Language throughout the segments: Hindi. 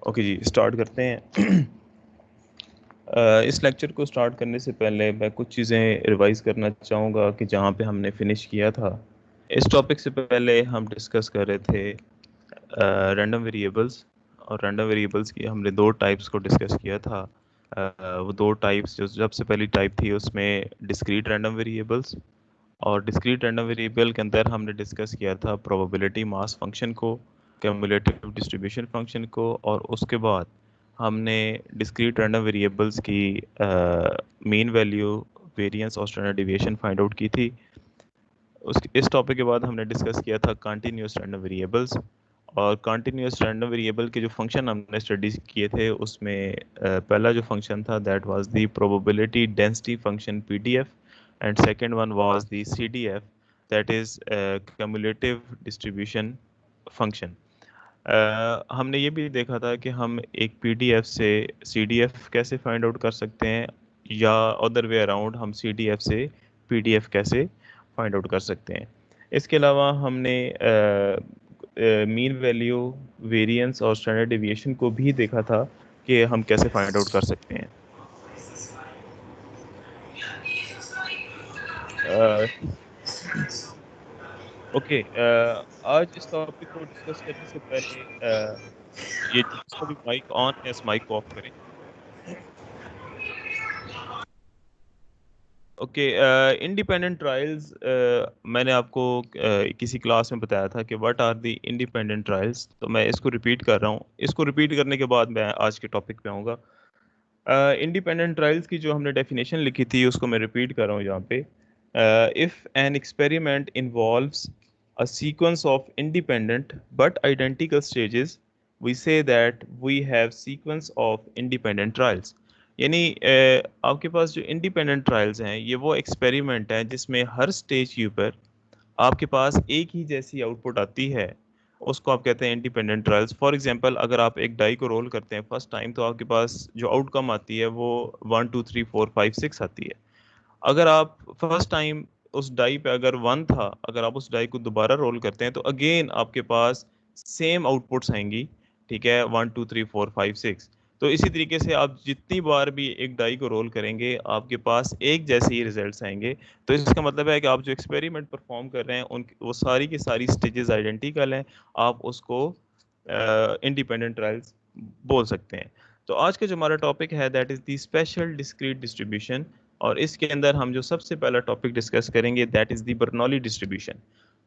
ओके जी, स्टार्ट करते हैं। इस लेक्चर को स्टार्ट करने से पहले मैं कुछ चीज़ें रिवाइज करना चाहूँगा कि जहाँ पे हमने फिनिश किया था। इस टॉपिक से पहले हम डिस्कस कर रहे थे रैंडम वेरिएबल्स, और रैंडम वेरिएबल्स की हमने दो टाइप्स को डिस्कस किया था। वो दो टाइप्स, जो सबसे पहली टाइप थी उसमें डिस्क्रीट रैंडम वेरिएबल्स, और डिस्क्रीट रैंडम वेरिएबल के अंदर हमने डिस्कस किया था प्रोबेबिलिटी मास फंक्शन को, क्यूमुलेटिव डिस्ट्रीब्यूशन फंक्शन को, और उसके बाद हमने डिस्क्रीट रैंडम वेरिएबल्स की मीन वैल्यू, वेरिएंस और स्टैंडर्ड डिविएशन फाइंड आउट की थी। इस टॉपिक के बाद हमने डिस्कस किया था कंटिन्यूअस रैंडम वेरिएबल्स, और कंटिन्यूअस रैंडम वेरिएबल के जो फंक्शन हमने स्टडी किए थे उसमें पहला जो फंक्शन था that was the probability density function PDF, and second one was the CDF, that is cumulative distribution function. हमने ये भी देखा था कि हम एक पीडीएफ से सीडीएफ कैसे फाइंड आउट कर सकते हैं, या अदर वे अराउंड हम सीडीएफ से पीडीएफ कैसे फाइंड आउट कर सकते हैं। इसके अलावा हमने मीन वैल्यू, वेरिएंस और स्टैंडर्ड डेविएशन को भी देखा था कि हम कैसे फाइंड आउट कर सकते हैं। ओके, आज इस टॉपिक को डिस्कस करने से पहले ये जिसका भी माइक ऑन है इस माइक को ऑफ करें। ओके, इंडिपेंडेंट ट्रायल्स, मैंने आपको किसी क्लास में बताया था कि what are the independent trials, तो मैं इसको रिपीट कर रहा हूँ। इसको रिपीट करने के बाद मैं आज के टॉपिक पे आऊँगा। इंडिपेंडेंट ट्रायल्स की जो हमने डेफिनेशन लिखी थी उसको मैं रिपीट कर रहा हूँ यहाँ पे। If an experiment involves a sequence of independent but identical stages, we say that we have sequence of independent trials. यानी आपके पास जो इंडिपेंडेंट ट्रायल्स हैं ये वो एक्सपेरिमेंट हैं जिसमें हर स्टेज के ऊपर आपके पास एक ही जैसी आउटपुट आती है, उसको आप कहते हैं इंडिपेंडेंट ट्रायल्स। फॉर एग्जांपल, अगर आप एक डाई को रोल करते हैं फर्स्ट टाइम, तो आपके पास जो आउटकम आती है वो 1 2 3 4 5 6 आती है। अगर आप फर्स्ट टाइम उस डाई पे अगर 1 था, अगर आप उस डाई को दोबारा रोल करते हैं तो अगेन आपके पास सेम आउटपुट्स आएंगी। ठीक है, 1 2 3 4 5 6। तो इसी तरीके से आप जितनी बार भी एक डाई को रोल करेंगे आपके पास एक जैसे ही रिजल्ट्स आएंगे। तो इसका मतलब है कि आप जो एक्सपेरिमेंट परफॉर्म कर रहे हैं उन वो सारी की सारी स्टेजेस आइडेंटिकल हैं, आप उसको इंडिपेंडेंट ट्रायल्स बोल सकते हैं। तो आज का जो हमारा टॉपिक है that is the special discrete distribution, और इसके अंदर हम जो सबसे पहला टॉपिक डिस्कस करेंगे that is the Bernoulli distribution.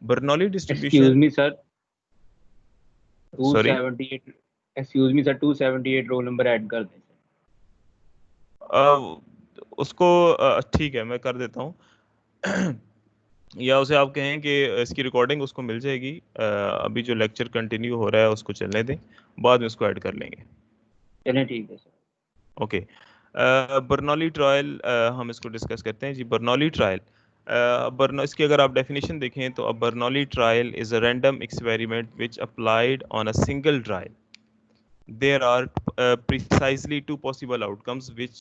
Bernoulli excuse distribution, me sir, sorry, 278 excuse me sir 278 roll number add कर दें उसको ठीक है मैं कर देता हूँ। या उसे आप कहें कि इसकी रिकॉर्डिंग उसको मिल जाएगी। अभी जो लेक्चर कंटिन्यू हो रहा है उसको चलने दें, बाद में उसको ऐड कर लेंगे। चलें, ठीक है सर। ओके, बर्नौली ट्रायल हम इसको डिस्कस करते हैं जी। बर्नौली ट्रायल, बर्नो इसकी अगर आप डेफिनेशन देखें तो a Bernoulli trial is a random experiment which applied on a single trial. There are precisely two possible outcomes which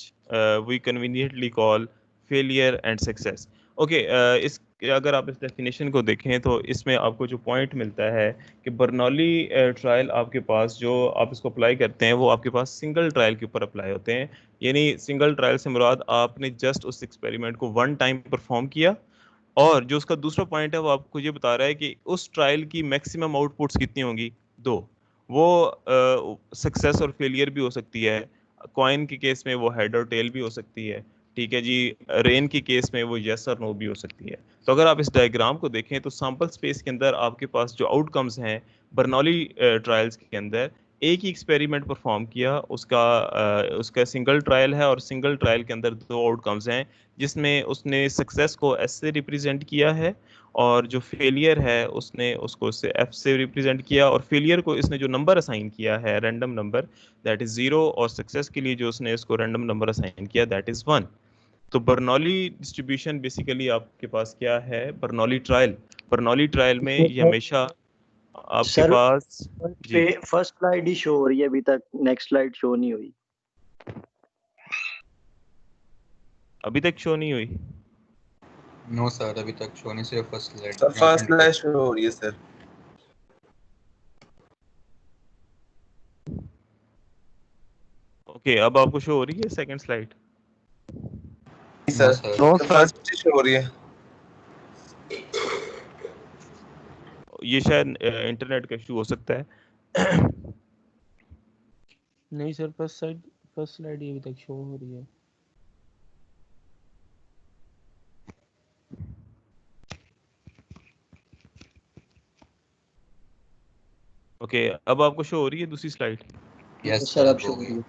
we conveniently call failure and success. Okay, इस अगर आप इस डेफिनेशन को देखें तो इसमें आपको जो पॉइंट मिलता है कि बर्नौली ट्रायल आपके पास जो आप इसको अप्लाई करते हैं वो आपके पास सिंगल ट्रायल के ऊपर अप्लाई होते हैं। यानी सिंगल ट्रायल से मुराद आपने जस्ट उस एक्सपेरिमेंट को वन टाइम परफॉर्म किया, और जो उसका दूसरा पॉइंट है वो आपको ये बता रहा है कि उस ट्रायल की मैक्सिमम आउटपुट्स कितनी होंगी, दो। वो सक्सेस और फेलियर भी हो सकती है। कॉइन के केस में वो हेड और टेल भी हो सकती है। ठीक है जी, रेन की केस में वो यस और नो भी हो सकती है। तो अगर आप इस डायग्राम को देखें तो सैंपल स्पेस के अंदर आपके पास जो आउटकम्स हैं बर्नौली ट्रायल्स के अंदर, एक ही एक्सपेरिमेंट परफॉर्म किया, उसका सिंगल ट्रायल है, और सिंगल ट्रायल के अंदर दो आउटकम्स हैं जिसमें उसने सक्सेस को एस से रिप्रेजेंट किया है, और जो फेलियर है उसने उसको से एफ से रिप्रेजेंट किया, और फेलियर को इसने जो नंबर असाइन किया है रैंडम नंबर दैट इज 0, और सक्सेस के लिए जो उसने इसको रैंडम नंबर असाइन किया दैट इज 1। तो बर्नौली डिस्ट्रीब्यूशन बेसिकली आपके पास क्या है, बर्नौली ट्रायल। बर्नौली ट्रायल में ये हमेशा आपके सर पास जी। पे फर्स्ट स्लाइड ही शो हो रही है, अभी तक नेक्स्ट स्लाइड शो नहीं हुई। अभी तक शो नहीं हुई? नो सर, अभी तक शो नहीं, सिर्फ first slide. Sir first slide show हो रही है सर। ओके, अब आपको शो हो रही है second slide? No sir. No sir, first show हो रही है। ये शायद इंटरनेट का इशू हो सकता है। नहीं सर, फर्स्ट स्लाइड ये अभी तक शो हो रही है। ओके, अब आपको शो हो रही है दूसरी स्लाइड? यस सर सर अब हो शो गई।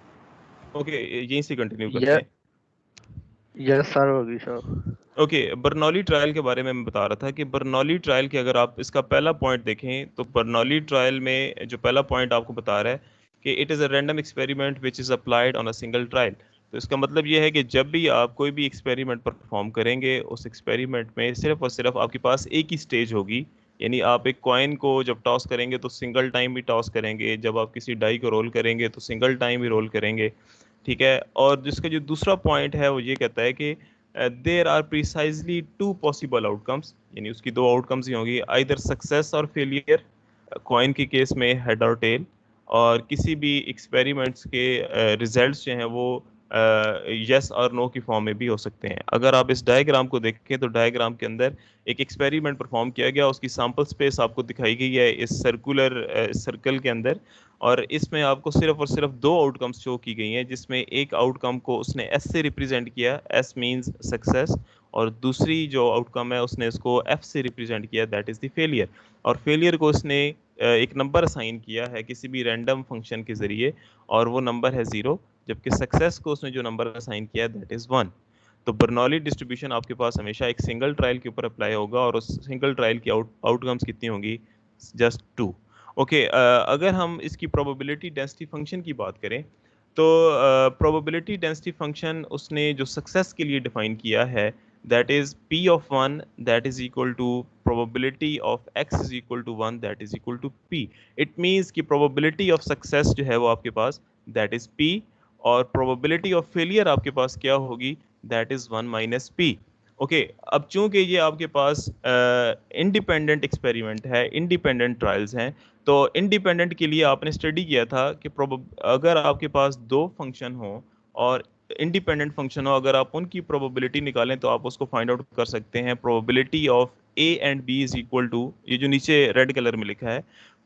ओके, यहीं से कंटिन्यू करते ये हैं। यस सर, होगी सर। ओके, बर्नौली ट्रायल के बारे में मैं बता रहा था कि बर्नौली ट्रायल के अगर आप इसका पहला पॉइंट देखें तो बर्नौली ट्रायल में जो पहला पॉइंट आपको बता रहा है कि it is a random experiment which is applied on a single trial. तो इसका मतलब ये है कि जब भी आप कोई भी एक्सपेरिमेंट परफॉर्म करेंगे, उस एक्सपेरिमेंट में सिर्फ और सिर्फ आपके पास एक ही स्टेज होगी। यानी आप एक कॉइन को जब टॉस करेंगे तो सिंगल टाइम ही टॉस करेंगे, जब आप किसी डाई को रोल करेंगे तो सिंगल टाइम ही रोल करेंगे, ठीक है। और जिसका जो दूसरा पॉइंट है वो ये कहता है कि there are precisely two possible outcomes, यानी उसकी दो आउटकम्स ही होंगी, आइदर सक्सेस और फेलियर, कॉइन के केस में हेड और टेल, और किसी भी एक्सपेरिमेंट्स के रिजल्ट्स जो हैं वो यस और नो की फॉर्म में भी हो सकते हैं। अगर आप इस डायग्राम को देखें तो डायग्राम के अंदर एक एक्सपेरिमेंट परफॉर्म किया गया, उसकी सैंपल स्पेस आपको दिखाई गई है इस सर्कुलर सर्कल के अंदर, और इसमें आपको सिर्फ और सिर्फ दो आउटकम्स शो की गई हैं, जिसमें एक आउटकम को उसने एस से रिप्रेजेंट किया, एस मींस सक्सेस, और दूसरी जो आउटकम है उसने इसको एफ से रिप्रेजेंट किया, दैट इज़ द फेलियर। और फेलियर को उसने एक नंबर असाइन किया है किसी भी रैंडम फंक्शन के ज़रिए, और वो नंबर है 0, जबकि सक्सेस को उसने जो नंबर असाइन किया है दैट इज़ 1। तो बर्नौली डिस्ट्रीब्यूशन आपके पास हमेशा एक सिंगल ट्रायल के ऊपर अप्लाई होगा, और उस सिंगल ट्रायल की आउटकम्स कितनी होंगी? जस्ट 2। ओके, अगर हम इसकी प्रोबेबिलिटी डेंसिटी फंक्शन की बात करें तो प्रोबेबिलिटी डेंसिटी फंक्शन उसने जो सक्सेस के लिए डिफाइन किया है, that is p of 1 that is equal to probability of x is equal to 1 that is equal to p। It means कि प्रोबेबिलिटी ऑफ सक्सेस जो है वो आपके पास दैट इज p, और प्रोबेबिलिटी ऑफ फेलियर आपके पास क्या होगी? That is 1 minus p। Okay, अब चूंकि ये आपके पास इंडिपेंडेंट एक्सपेरिमेंट है, इंडिपेंडेंट ट्रायल्स हैं, तो इंडिपेंडेंट के लिए आपने स्टडी किया था कि अगर आपके पास दो फंक्शन हो और इंडिपेंडेंट फंक्शन हो, अगर आप उनकी प्रोबेबिलिटी निकालें तो आप उसको फाइंड आउट कर सकते हैं। Probability of A and B is equal to, ये जो नीचे रेड कलर में लिखा है,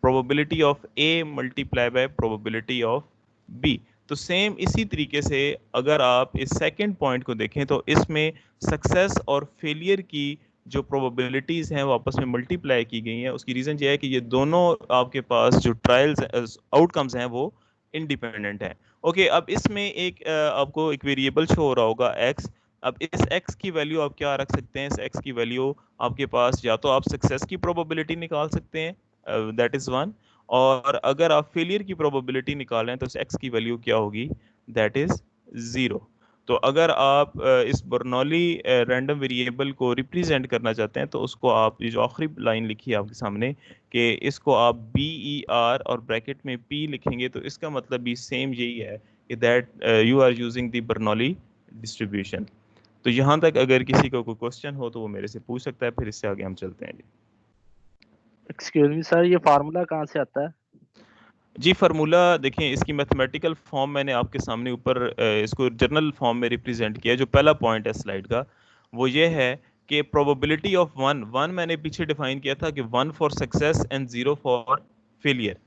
probability of A multiply by probability of B. तो सेम इसी तरीके से अगर आप इस सेकंड पॉइंट को देखें तो इसमें सक्सेस और फेलियर की जो प्रोबेबिलिटीज़ हैं वो आपस में मल्टीप्लाई की गई हैं। उसकी रीज़न ये है कि ये दोनों आपके पास जो ट्रायल्स आउटकम्स हैं वो इंडिपेंडेंट हैं। ओके, अब इसमें एक आपको एक वेरिएबल शो हो रहा होगा x। अब इस x की वैल्यू आप क्या रख सकते हैं? इस x की वैल्यू आपके पास या तो आप सक्सेस की प्रोबेबिलिटी निकाल सकते हैं, दैट इज़ 1, और अगर आप फेलियर की प्रोबेबिलिटी निकालें तो इस x की वैल्यू क्या होगी? That is 0। तो अगर आप इस बर्नौली रैंडम वेरिएबल को रिप्रेजेंट करना चाहते हैं तो उसको आप, ये जो आखिरी लाइन लिखी है आपके सामने, कि इसको आप बी ई आर और ब्रैकेट में पी लिखेंगे, तो इसका मतलब भी सेम यही है कि that you are using the Bernoulli distribution. तो यहाँ तक अगर किसी को कोई क्वेश्चन हो तो वो मेरे से पूछ सकता है, फिर इससे आगे हम चलते हैं। एक्सक्यूज मी सर, ये फार्मूला कहाँ से आता है? जी, फार्मूला देखें, इसकी मैथमेटिकल फॉर्म मैंने आपके सामने ऊपर इसको जर्नल फॉर्म में रिप्रेजेंट किया है। जो पहला पॉइंट है स्लाइड का वो ये है कि प्रोबेबिलिटी ऑफ 1 मैंने पीछे डिफाइन किया था कि 1 for success and 0 for failure.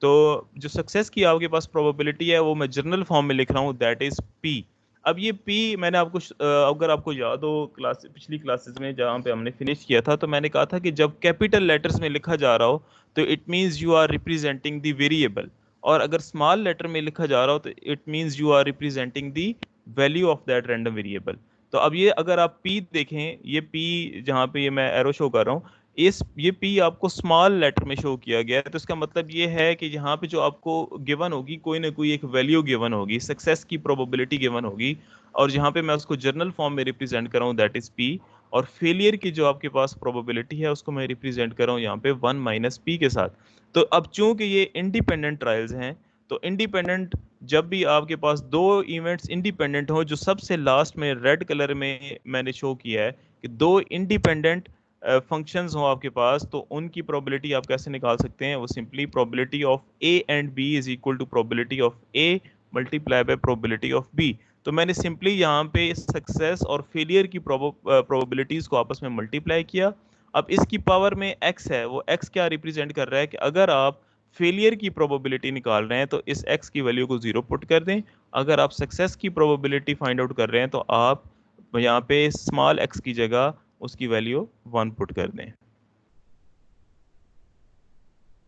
तो जो सक्सेस की आपके पास प्रोबेबिलिटी है वो मैं जर्नल फॉर्म में लिख रहा हूँ, दैट इज p। अब ये p मैंने आपको अगर आपको याद हो पिछली क्लासेस में जहाँ पे हमने फिनिश किया था, तो मैंने कहा था कि जब कैपिटल लेटर्स में लिखा जा रहा हो तो it means you are representing the variable, और अगर स्मॉल लेटर में लिखा जा रहा हो तो it means you are representing the value of that random variable. तो अब ये अगर आप p देखें, ये p जहाँ पे ये मैं एरो शो कर रहा हूँ, ये p आपको स्मॉल लेटर में शो किया गया है। तो इसका मतलब ये है कि यहाँ पे जो आपको गिवन होगी, कोई ना कोई एक वैल्यू गिवन होगी, सक्सेस की प्रोबेबिलिटी गिवन होगी, और जहाँ पे मैं उसको जर्नल फॉर्म में रिप्रेजेंट कर रहा हूँ दैट इज p, और फेलियर की जो आपके पास प्रोबेबिलिटी है उसको मैं रिप्रेजेंट कर रहा हूँ यहाँ पे 1 माइनस p के साथ। तो अब चूंकि ये इंडिपेंडेंट ट्रायल्स हैं, तो इंडिपेंडेंट जब भी आपके पास दो इवेंट्स इंडिपेंडेंट हो, जो सबसे लास्ट में रेड कलर में मैंने शो किया है कि दो इंडिपेंडेंट फंक्शंस हो आपके पास, तो उनकी प्रोबेबिलिटी आप कैसे निकाल सकते हैं? वो simply probability of a and b is equal to probability of a multiply by probability of B. तो मैंने सिंपली यहाँ पे सक्सेस और फेलियर की प्रोबेबिलिटीज को आपस में मल्टीप्लाई किया। अब इसकी पावर में x है, वो x क्या रिप्रेजेंट कर रहा है कि अगर आप फेलियर की प्रोबेबिलिटी निकाल रहे हैं तो इस x की वैल्यू को 0 पुट कर दें, अगर आप सक्सेस की प्रोबेबिलिटी फाइंड आउट कर रहे हैं तो आप यहाँ पे स्मॉल x की जगह उसकी वैल्यू 1 पुट कर दें।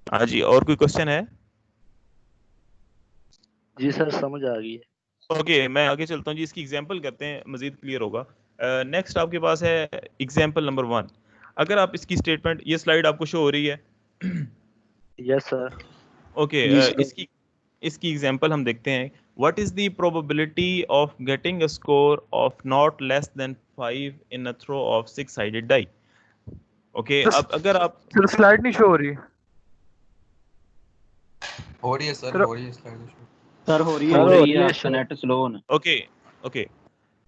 हाँ जी, और कोई क्वेश्चन है? जी सर समझ आ गई है। ओके, मैं आगे चलता हूँ जी, इसकी एग्जांपल करते हैं, मजीद क्लियर होगा। नेक्स्ट आपके पास है एग्जांपल नंबर 1। अगर आप इसकी स्टेटमेंट, ये स्लाइड आपको शो हो रही है? Yes sir. ओके, इसकी एग्जांपल हम देखते हैं। What is the probability of getting a score of not less than 5 in a throw of 6 sided die? ओके, अब अगर आप सर स्लाइड नहीं शो हो रही। हो रही है सर, सर- हो रही है स्लाइड। सर हो रही हो रही है, है आपका नेट स्लो होना। ओके ओके,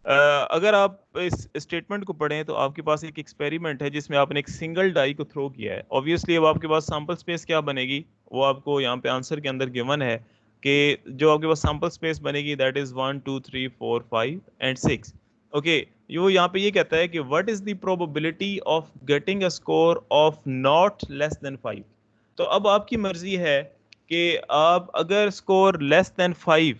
अगर आप इस स्टेटमेंट को पढ़ें तो आपके पास एक एक्सपेरिमेंट है जिसमें आपने एक सिंगल डाई को थ्रो किया है। ऑब्वियसली अब आपके पास सैंपल स्पेस क्या बनेगी, वो आपको यहाँ पे आंसर के अंदर गिवन है कि जो आपके पास सैंपल स्पेस बनेगी दैट इज 1 2 3 4 5 एंड 6। ओके, यो यहाँ पे ये कहता है कि what is the probability of getting a score of not less than 5। तो अब आपकी मर्जी है कि आप अगर स्कोर लेस देन 5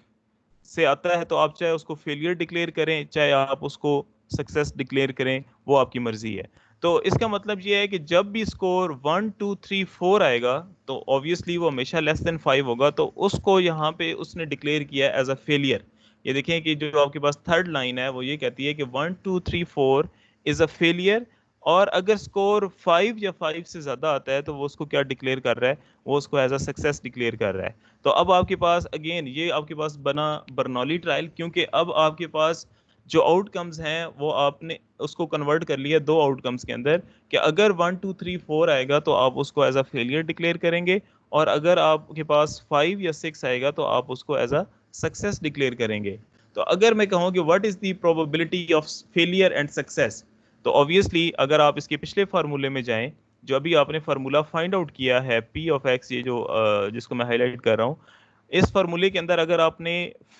से आता है तो आप चाहे उसको फेलियर डिक्लेयर करें, चाहे आप उसको सक्सेस डिक्लेयर करें, वो आपकी मर्जी है। तो इसका मतलब ये है कि जब भी स्कोर 1 2 3 4 आएगा तो ऑब्वियसली वो हमेशा लेस देन 5 होगा, तो उसको यहाँ पे उसने डिक्लेयर किया एज अ फेलियर। ये देखें कि जो आपके पास थर्ड लाइन है वो ये कहती है कि 1 2 3 4 इज अ फेलियर, और अगर स्कोर 5 या 5 से ज्यादा आता है तो वो उसको क्या डिक्लेयर कर रहा है, वो उसको एज अ सक्सेस डिक्लेयर कर रहा है। तो अब आपके पास अगेन ये आपके पास बना बर्नौली ट्रायल, क्योंकि अब आपके पास जो आउटकम्स हैं वो आपने उसको कन्वर्ट कर लिया दो आउटकम्स के अंदर, कि अगर 1 2 3 4 आएगा तो आप उसको एज अ फेलियर डिक्लेयर करेंगे, और अगर आपके पास 5 या 6 आएगा तो आप उसको एज अ सक्सेस डिक्लेयर करेंगे। तो अगर मैं कहूँ कि what is the probability of failure and success, तो ऑब्वियसली अगर आप इसके पिछले फार्मूले में जाएं, जो अभी आपने फार्मूला फाइंड आउट किया है P ऑफ x, ये जो जिसको मैं हाईलाइट कर रहा हूँ, इस फार्मूले के अंदर अगर आपने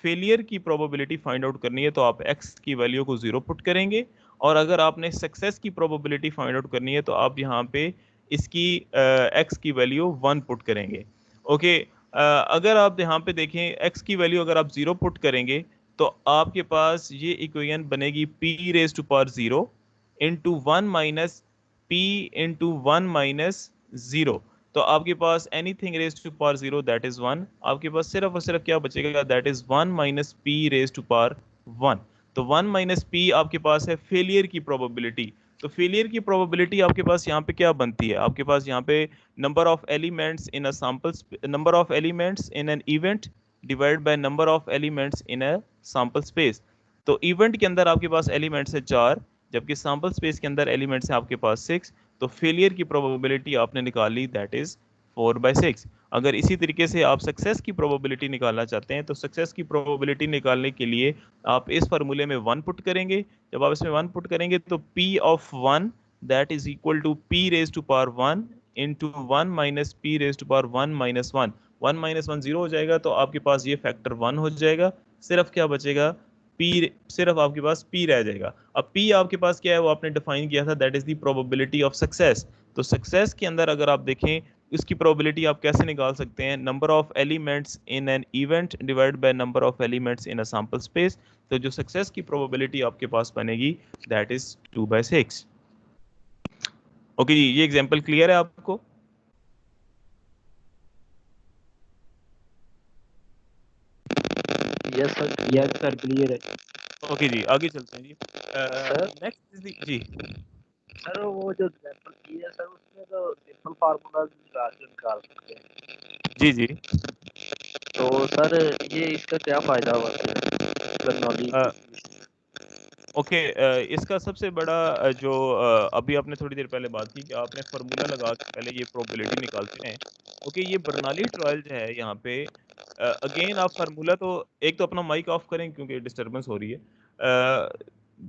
फेलियर की प्रोबेबिलिटी फाइंड आउट करनी है तो आप x की वैल्यू को 0 पुट करेंगे, और अगर आपने सक्सेस की प्रोबेबिलिटी फाइंड आउट करनी है तो आप यहाँ पे इसकी x की वैल्यू 1 पुट करेंगे। ओके, अगर आप यहाँ पे देखें x की वैल्यू अगर आप 0 पुट करेंगे तो आपके पास ये इक्वेशन बनेगी p raise to power 0 into 1 minus p into 1 minus 0। तो आपके पास anything raise to power 0 that is 1, आपके पास सिर्फ और सिर्फ क्या बचेगा, that is 1 minus p raise to power 1। तो 1 माइनस p आपके पास है फेलियर की प्रोबेबिलिटी। तो फेलियर की प्रोबेबिलिटी आपके पास यहाँ पे क्या बनती है, आपके पास यहाँ पे number of elements in a sample, number of elements in an event divide by number of elements in a sample space. तो इवेंट के अंदर आपके पास एलिमेंट्स है 4, जबकि सैंपल स्पेस के अंदर एलिमेंट्स हैं आपके पास 6। तो फेलियर की प्रोबेबिलिटी आपने निकाली दैट इज 4/6। अगर इसी तरीके से आप सक्सेस की प्रोबेबिलिटी निकालना चाहते हैं तो सक्सेस की प्रोबेबिलिटी निकालने के लिए आप इस फार्मूले में 1 पुट करेंगे। जब आप इसमें 1 पुट करेंगे तो p of 1 that is equal to p raise to power 1 into 1 minus p raise to power 1 minus 1। 1 minus 1 0 हो जाएगा, तो आपके पास ये फैक्टर 1 हो जाएगा, सिर्फ क्या बचेगा, p, सिर्फ आपके पास p रह जाएगा। अब p आपके पास क्या है वो आपने डिफाइन किया था, that is the probability of success. तो सक्सेस के अंदर अगर आप देखें इसकी प्रोबेबिलिटी आप कैसे निकाल सकते हैं, number of elements in an event divide by number of elements in a sample space. तो जो सक्सेस की प्रोबेबिलिटी आपके पास बनेगी दैट इज 2/6। ओके जी, ये एग्जांपल क्लियर है आपको? यस सर क्लियर है। ओके जी, आगे चलते हैं जी। नेक्स्ट इज जी सर वो जो एग्जांपल की है सर उसमें तो सिंपल फार्मूला निकाल सकते हैं। जी जी, तो सर ये इसका क्या फायदा हुआ बर्नौली? ओके, इसका सबसे बड़ा जो अभी आपने थोड़ी देर पहले बात की कि आपने फार्मूला लगा के पहले ये प्रोबेबिलिटी निकालते हैं। ओके, ये बर्नौली ट्रायल जो है यहाँ पे अगेन आप फार्मूला, तो एक तो अपना माइक ऑफ करें क्योंकि डिस्टरबेंस हो रही है।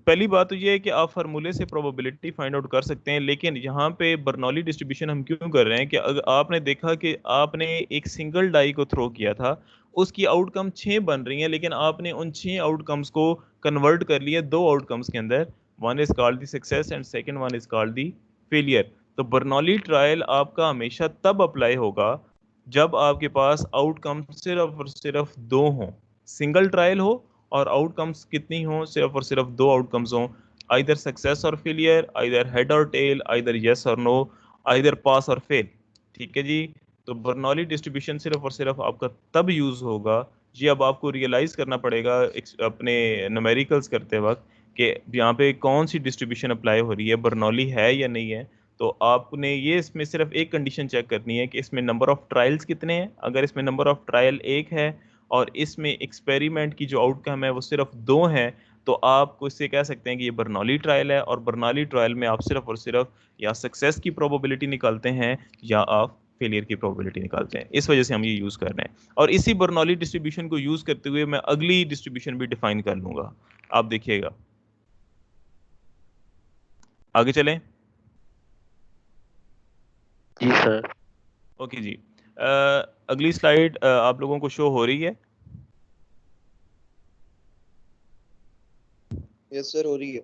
पहली बात तो ये है कि आप फार्मूले से प्रोबेबिलिटी फाइंड आउट कर सकते हैं, लेकिन यहाँ पे बर्नौली डिस्ट्रीब्यूशन हम क्यों कर रहे हैं कि अगर आपने देखा कि आपने एक सिंगल डाई को थ्रो किया था, उसकी आउटकम 6 बन रही हैं, लेकिन आपने उन 6 आउटकम्स को कन्वर्ट कर लिया 2 आउटकम्स के अंदर। One is called the success and second one is called the failure. तो बर्नौली ट्रायल आपका हमेशा तब अप्लाई होगा जब आपके पास आउटकम सिर्फ और सिर्फ 2 हों, सिंगल ट्रायल हो और आउटकम्स कितनी हो, सिर्फ और सिर्फ 2 आउटकम्स हों, आइदर सक्सेस और फेलियर, आइदर हेड और टेल, आइदर यस और नो, आइदर पास और फेल। ठीक है जी। तो बर्नौली डिस्ट्रीब्यूशन सिर्फ और सिर्फ आपका तब यूज होगा, जी अब आपको रियलाइज करना पड़ेगा अपने न्यूमेरिकल्स करते वक्त कि यहाँ पे कौन सी डिस्ट्रीब्यूशन अप्लाई हो रही है, बर्नौली है या नहीं है। तो आपने ये इसमें सिर्फ एक कंडीशन चेक करनी है कि इसमें नंबर ऑफ ट्रायल्स कितने हैं। अगर इसमें नंबर ऑफ ट्रायल 1 है और इसमें एक्सपेरिमेंट की जो आउटकम है वो सिर्फ 2 है, तो आप इससे कह सकते हैं कि ये बर्नौली ट्रायल है। और बर्नौली ट्रायल में आप सिर्फ और सिर्फ या सक्सेस की प्रोबेबिलिटी निकालते हैं या आप फेलियर की प्रोबेबिलिटी निकालते हैं। इस वजह से हम ये यूज कर रहे हैं। और इसी बर्नौली डिस्ट्रीब्यूशन को यूज करते हुए मैं अगली डिस्ट्रीब्यूशन भी डिफाइन कर लूंगा, आप देखिएगा। आगे चलें। जी सर। ओके जी। अगली स्लाइड आप लोगों को शो हो रही है? यस सर, हो रही है।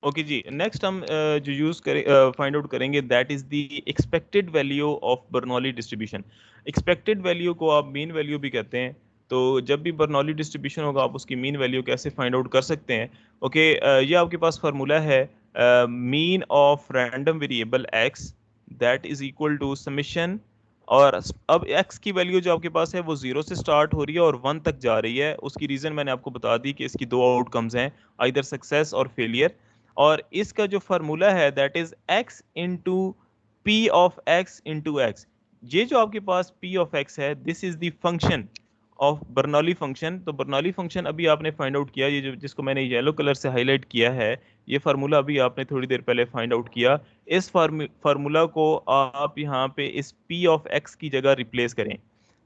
ओके जी। नेक्स्ट हम जो यूज करें फाइंड आउट करेंगे that is the expected value of Bernoulli distribution. Expected value को आप मीन वैल्यू भी कहते हैं। तो जब भी बर्नौली डिस्ट्रीब्यूशन होगा आप उसकी मीन वैल्यू कैसे फाइंड आउट कर सकते हैं? ओके, ये आपके पास फार्मूला है mean of random variable X that is equal to summation. और अब x की वैल्यू जो आपके पास है वो 0 से स्टार्ट हो रही है और 1 तक जा रही है। उसकी रीजन मैंने आपको बता दी कि इसकी 2 आउटकम्स हैं, आइदर सक्सेस और फेलियर। और इसका जो फार्मूला है that is x into P of x into x. ये जो आपके पास p ऑफ x है, this is the function of Bernoulli function. तो बर्नौली फंक्शन अभी आपने फाइंड आउट किया, ये जो जिसको मैंने येलो कलर से हाईलाइट किया है, ये फार्मूला अभी आपने थोड़ी देर पहले फाइंड आउट किया। इस फार्मूला को आप यहाँ पे इस p ऑफ x की जगह रिप्लेस करें।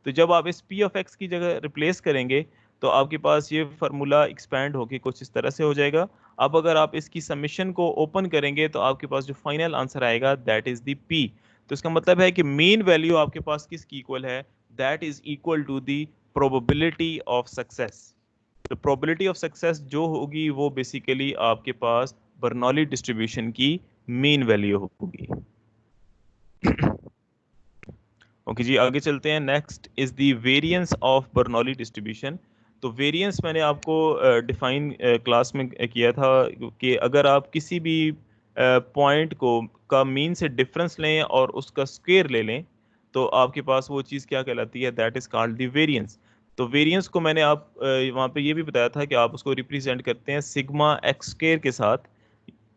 तो जब आप इस p ऑफ x की जगह रिप्लेस करेंगे तो आपके पास ये फार्मूला एक्सपैंड होके कुछ इस तरह से हो जाएगा। अब अगर आप इसकी समेशन को ओपन करेंगे तो आपके पास जो फाइनल आंसर आएगा दैट इज द p। तो इसका मतलब है कि मीन वैल्यू आपके पास किसकी इक्वल है? That is equal to the probability of success. तो प्रोबेबिलिटी ऑफ सक्सेस जो होगी वो बेसिकली आपके पास बर्नौली डिस्ट्रीब्यूशन की मीन वैल्यू होगी। ओके जी, आगे चलते हैं। Next is the variance of Bernoulli distribution. तो वेरिएंस मैंने आपको डिफाइन क्लास में किया था कि अगर आप किसी भी पॉइंट को का मीन से डिफरेंस लें और उसका स्क्वायर ले लें तो आपके पास वो चीज़ क्या कहलाती है? That is called the variance. तो वेरिएंस को मैंने आप वहाँ पे ये भी बताया था कि आप उसको रिप्रेजेंट करते हैं सिग्मा एक्स स्क्वायर के साथ।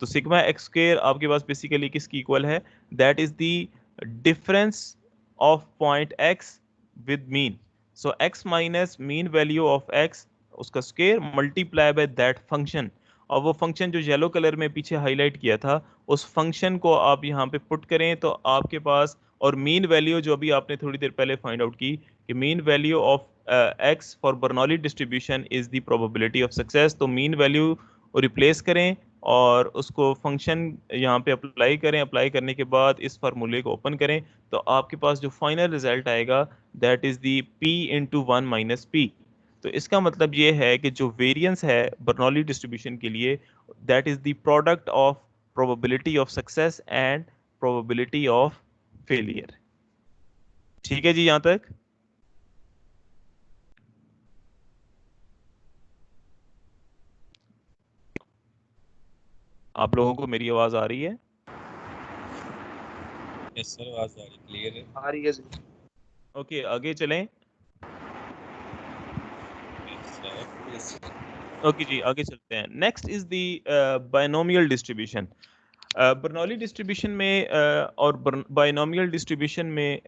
तो सिग्मा एक्स स्क्वायर आपके पास बेसिकली किसकी इक्वल है? That is the difference of point x with mean. So x minus mean value of x उसका square multiply by that function. और वो फंक्शन जो येलो कलर में पीछे हाईलाइट किया था उस फंक्शन को आप यहाँ पे पुट करें तो आपके पास, और मीन वैल्यू जो अभी आपने थोड़ी देर पहले फाइंड आउट की कि mean value of x for Bernoulli distribution is the probability of success. तो मीन वैल्यू रिप्लेस करें और उसको फंक्शन यहाँ पे अप्लाई करें। अप्लाई करने के बाद इस फार्मूले को ओपन करें तो आपके पास जो फाइनल रिजल्ट आएगा that is the p into 1 minus P. तो इसका मतलब ये है कि जो वेरिएंस है बर्नौली डिस्ट्रीब्यूशन के लिए that is the product of probability of success and probability of failure. ठीक है जी यहां तक? आप लोगों को मेरी आवाज आ रही है? यस सर, आवाज आ रही, क्लियर है। आ रही है सर। ओके, आगे चलें। Yes sir. ओके जी, आगे चलते हैं। Next is the binomial distribution. Bernoulli distribution में और बायनोमियल डिस्ट्रीब्यूशन में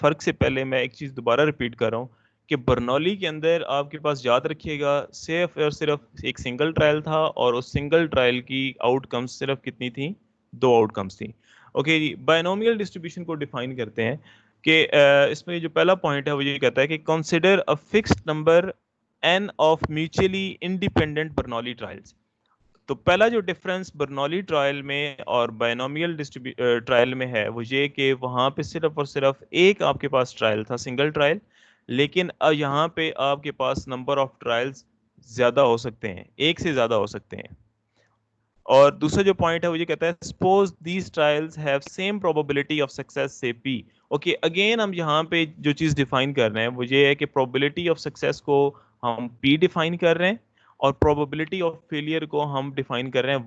फ़र्क से पहले मैं एक चीज़ दोबारा रिपीट कर रहा हूँ कि बर्नौली के अंदर आपके पास याद रखिएगा सिर्फ और सिर्फ एक सिंगल ट्रायल था और उस सिंगल ट्रायल की आउटकम्स सिर्फ कितनी थी? 2 आउटकम्स थी। ओके जी, बायनोमियल डिस्ट्रीब्यूशन को डिफाइन करते हैं कि इसमें जो पहला पॉइंट है वो ये कहता है कि consider a fixed number n of mutually independent Bernoulli trials. तो पहला जो डिफरेंस बर्नौली ट्रायल में और बायनोमियल ट्रायल में है वो ये कि वहाँ पे सिर्फ और सिर्फ एक आपके पास ट्रायल था, सिंगल ट्रायल, लेकिन यहाँ पे आपके पास नंबर ऑफ ट्रायल्स ज्यादा हो सकते हैं, एक से ज्यादा हो सकते हैं। और दूसरा जो पॉइंट है वो ये कहता है suppose these trials have same probability of success से पी। ओके, अगेन हम यहाँ पे जो चीज डिफाइन कर रहे हैं वो ये है कि प्रोबेबिलिटी ऑफ सक्सेस को हम पी डिफाइन कर रहे हैं और प्रोबेबिलिटी ऑफ फेलियर को हम डिफाइन कर रहे हैं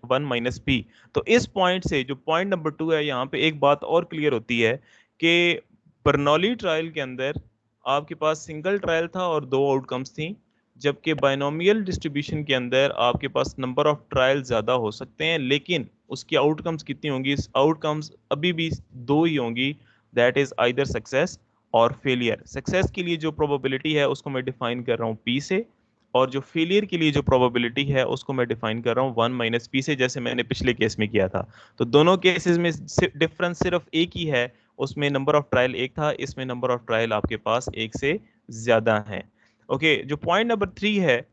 वन माइनस पी। तो इस पॉइंट से जो पॉइंट नंबर 2 है, यहाँ पे एक बात और क्लियर होती है कि बर्नौली ट्रायल के अंदर आपके पास सिंगल ट्रायल था और 2 आउटकम्स थी, जबकि बायनोमियल डिस्ट्रीब्यूशन के अंदर आपके पास नंबर ऑफ ट्रायल ज्यादा हो सकते हैं, लेकिन उसकी आउटकम्स कितनी होंगी? आउटकम्स अभी भी 2 ही होंगी, दैट इज आइदर सक्सेस और फेलियर। सक्सेस के लिए जो प्रोबेबिलिटी है उसको मैं डिफाइन कर रहा हूँ पी से, और जो फेलियर के लिए जो प्रोबेबिलिटी है उसको मैं डिफाइन कर रहा हूँ 1 माइनस पी से, जैसे मैंने पिछले केस में किया था। तो दोनों केसेस में डिफरेंस सिर्फ एक ही है, उसमें नंबर ऑफ ट्रायल एक था, इसमें नंबर ऑफ ट्रायल आपके पास एक से ज्यादा है। ओके, जो पॉइंट नंबर 3 है,